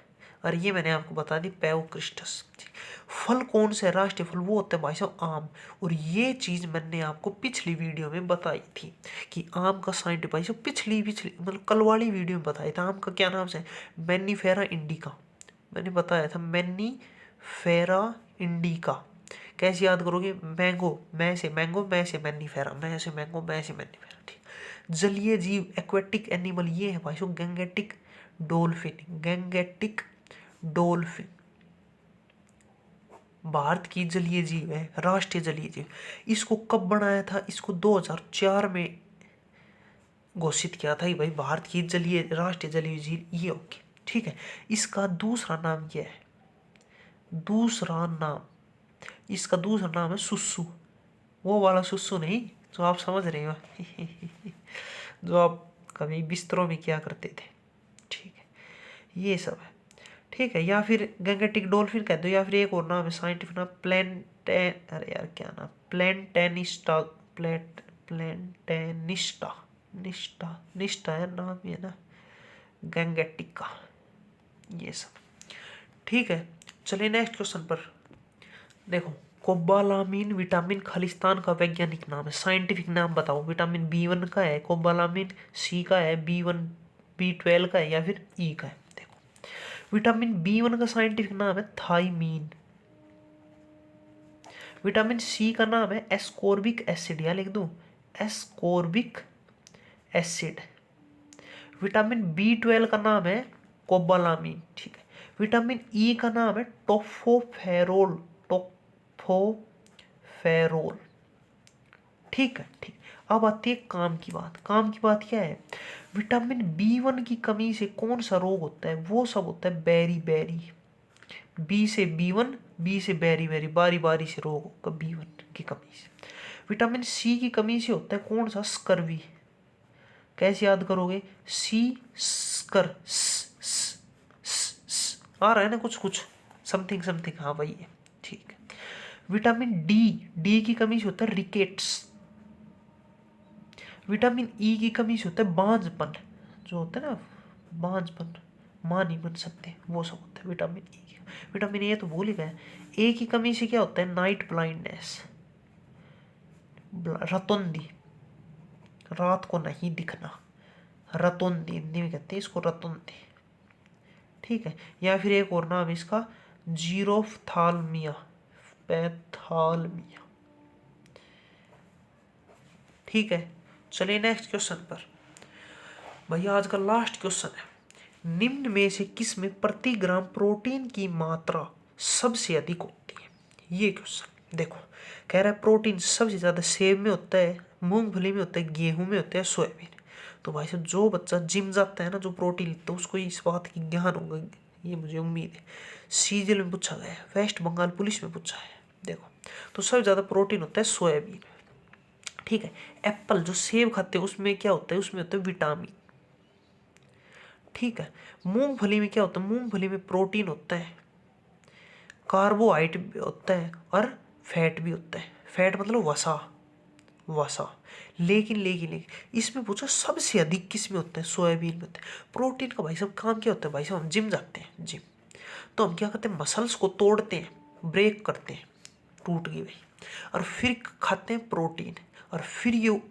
और ये मैंने आपको बता दी पैओक्रिस्टस। फल कौन सा है राष्ट्रीय फल? वो होता है भाई साहब आम। और ये चीज मैंने आपको पिछली वीडियो में बताई थी कि आम का साइंटिफिक भाई साहब, पिछली मतलब कल वाली वीडियो में बताया था। आम का क्या नाम से? मैनीफेरा इंडिका, मैंने बताया था मैनीफेरा इंडिका। कैसे याद करोगे? मैंगो, मैं से मैंगो, मैं से मैनीफेरा, मैं से मैंगो, मैं से मैनीफेरा, ठीक। जलीय जीव एक्वेटिक एनिमल, ये है भाई साहब Gangetic dolphin, Gangetic dolphin Bharat की जलीय जीव है, राष्ट्रीय जलीय जीव। इसको कब बनाया था? इसको 2004 में घोषित किया था कि भाई भारत की जलीय राष्ट्रीय जलीय जीव ये होगी, ठीक है। इसका दूसरा नाम ये है, दूसरा नाम, इसका दूसरा नाम है सुसु। वो वाला सुसु नहीं जो आप समझ रहे हो जो आप कभी बिस्तरों में क्या करते थे, ठीक है, ये सब है, ठीक है। या फिर गैंगेटिक डॉल्फिन कह दो, या फिर एक और नाम है साइंटिफिक नाम अरे यार क्या नाम, प्लेंटेनिस्टा, प्लेंटेनिस्टा, निस्टा निस्टा है नाम ये ना, गैंगेटिक का, ये सब, ठीक है। चलिए नेक्स्ट क्वेश्चन पर देखो। कोबालामीन विटामिन खालिस्तान का वैज्ञानिक नाम है, साइंटिफिक नाम बताओ। विटामिन B1 का है कोबालामीन, सी का है B1, B12 का है, या फिर ई का है। देखो विटामिन B1 का साइंटिफिक नाम है थाइमीन। विटामिन सी का नाम है एस्कोर्बिक एसिड, या लिख दूं एस्कोर्बिक एसिड। विटामिन B12 का नाम है कोबालामीन, ठीक है। विटामिन ई का नाम है टोफोफेरोल, टोफोफेरोल, ठीक है, ठीक। अब आती है काम की बात। काम की बात क्या है? विटामिन B1 की कमी से कौन सा रोग होता है? वो सब होता है बेरी बेरी, बी से B1, बी से बेरी बेरी, बारी बारी से रोग होगा B1 की कमी से। विटामिन सी की कमी से होता है कौन सा? स्कर्वी। कैसे याद करोगे? सी स्कर आ रहा है ना कुछ कुछ, समथिंग समथिंग, हाँ वही है, ठीक है। विटामिन डी, डी की कमी से होता है रिकेट्स। विटामिन ई की कमी से होता है बांझपन, जो होता है ना बांझपन, मां नहीं बन सकते, वो सब होता है विटामिन ई की। विटामिन ए तो भूल ही गए। ए की कमी से क्या होता है? नाइट ब्लाइंडनेस, रतौंधी, रात को नहीं दिखना, रतौंधी हिंदी में कहते हैं इसको, रतौंधी, ठीक है। या फिर एक और नाम इसका जीरोफ्थाल्मिया, पैथाल्मिया, ठीक है। चलिए नेक्स्ट क्वेश्चन पर। भैया आज का लास्ट क्वेश्चन है, निम्न में से किस में प्रति ग्राम प्रोटीन की मात्रा सबसे अधिक होती है? ये क्वेश्चन देखो, कह रहा है प्रोटीन सबसे ज्यादा सेब में होता है, मूंगफली में होता है, गेहूं में होता है, सोयाबीन। तो भाई साहब जो बच्चा जिम जाता है ना, जो प्रोटीन लेता है, उसको इस बात की ज्ञान होगा, ये मुझे उम्मीद है। सीजीएल में पूछा गया है, वेस्ट बंगाल पुलिस में पूछा है। देखो तो सबसे ज्यादा प्रोटीन होता है सोयाबीन, ठीक है। एप्पल जो सेब खाते हैं उसमें क्या होता है? उसमें होता है विटामिन, ठीक है। मूंगफली में क्या होता है? मूंगफली में प्रोटीन होता है, कार्बोहाइड्रेट भी होता है, और फैट भी होता है। फैट मतलब वसा, वसा। लेकिन इसमें पूछा सबसे अधिक किस में होता है? सोयाबीन में होता है। प्रोटीन का भाई साहब काम क्या होता है? भाई साहब हम जिम जाते हैं, जिम तो हम क्या करते हैं? मसल्स को तोड़ते हैं, ब्रेक करते हैं, टूट गई भाई, और फिर खाते हैं प्रोटीन, और फिर ये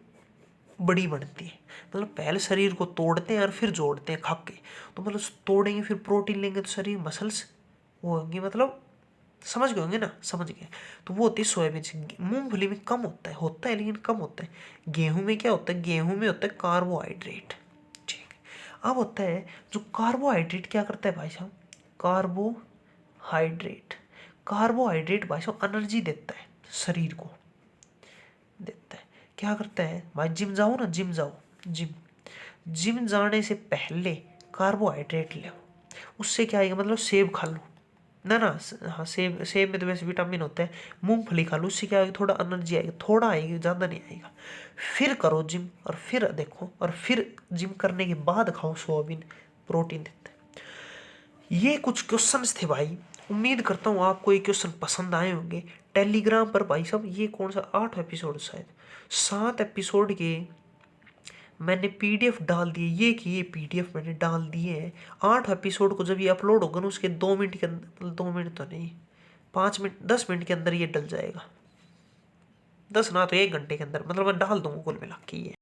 बड़ी बनती है। मतलब पहले शरीर को तोड़ते हैं और फिर जोड़ते हैं खा के। तो मतलब तोड़ेंगे फिर प्रोटीन लेंगे तो शरीर मसल्स वो होंगी, मतलब समझ गए होंगे ना, समझ गए। तो वो होती है सोयाबीन से। मूंगफली में कम होता है लेकिन कम होता है। गेहूं में क्या होता है, गेहूं में होता है कार्बोहाइड्रेट। ठीक है। अब होता है जो कार्बोहाइड्रेट क्या करता है भाई साहब, कार्बोहाइड्रेट, कार्बोहाइड्रेट भाई साहब एनर्जी देता है, शरीर को देता है। क्या करता है भाई, जिम जाओ ना, जिम जाओ, जिम जाने से पहले कार्बोहाइड्रेट लो। उससे क्या आएगा, मतलब सेब खा लो ना ना, हाँ सेब में तो वैसे विटामिन होता है। मूंगफली खा लो, उससे क्या आएगा, थोड़ा एनर्जी आएगी, थोड़ा आएगी, ज़्यादा नहीं आएगा। फिर करो जिम, और फिर देखो, और फिर जिम करने के बाद खाओ सोयाबीन, प्रोटीन देता है। ये कुछ क्वेश्चंस थे भाई, उम्मीद करता हूँ आपको ये क्वेश्चन पसंद आए होंगे। टेलीग्राम पर भाई साहब ये कौन सा 8 एपिसोड, शायद 7 एपिसोड के मैंने पीडीएफ डाल दिए, ये कि ये पीडीएफ मैंने डाल दिए हैं। 8 एपिसोड को जब ये अपलोड होगा ना, उसके 2 मिनट के अंदर, 2 मिनट तो नहीं, 5 मिनट, 10 मिनट के अंदर ये डल जाएगा। 10 ना तो 1 घंटे के अंदर, मतलब मैं डाल दूंगा कुल मिला के ये।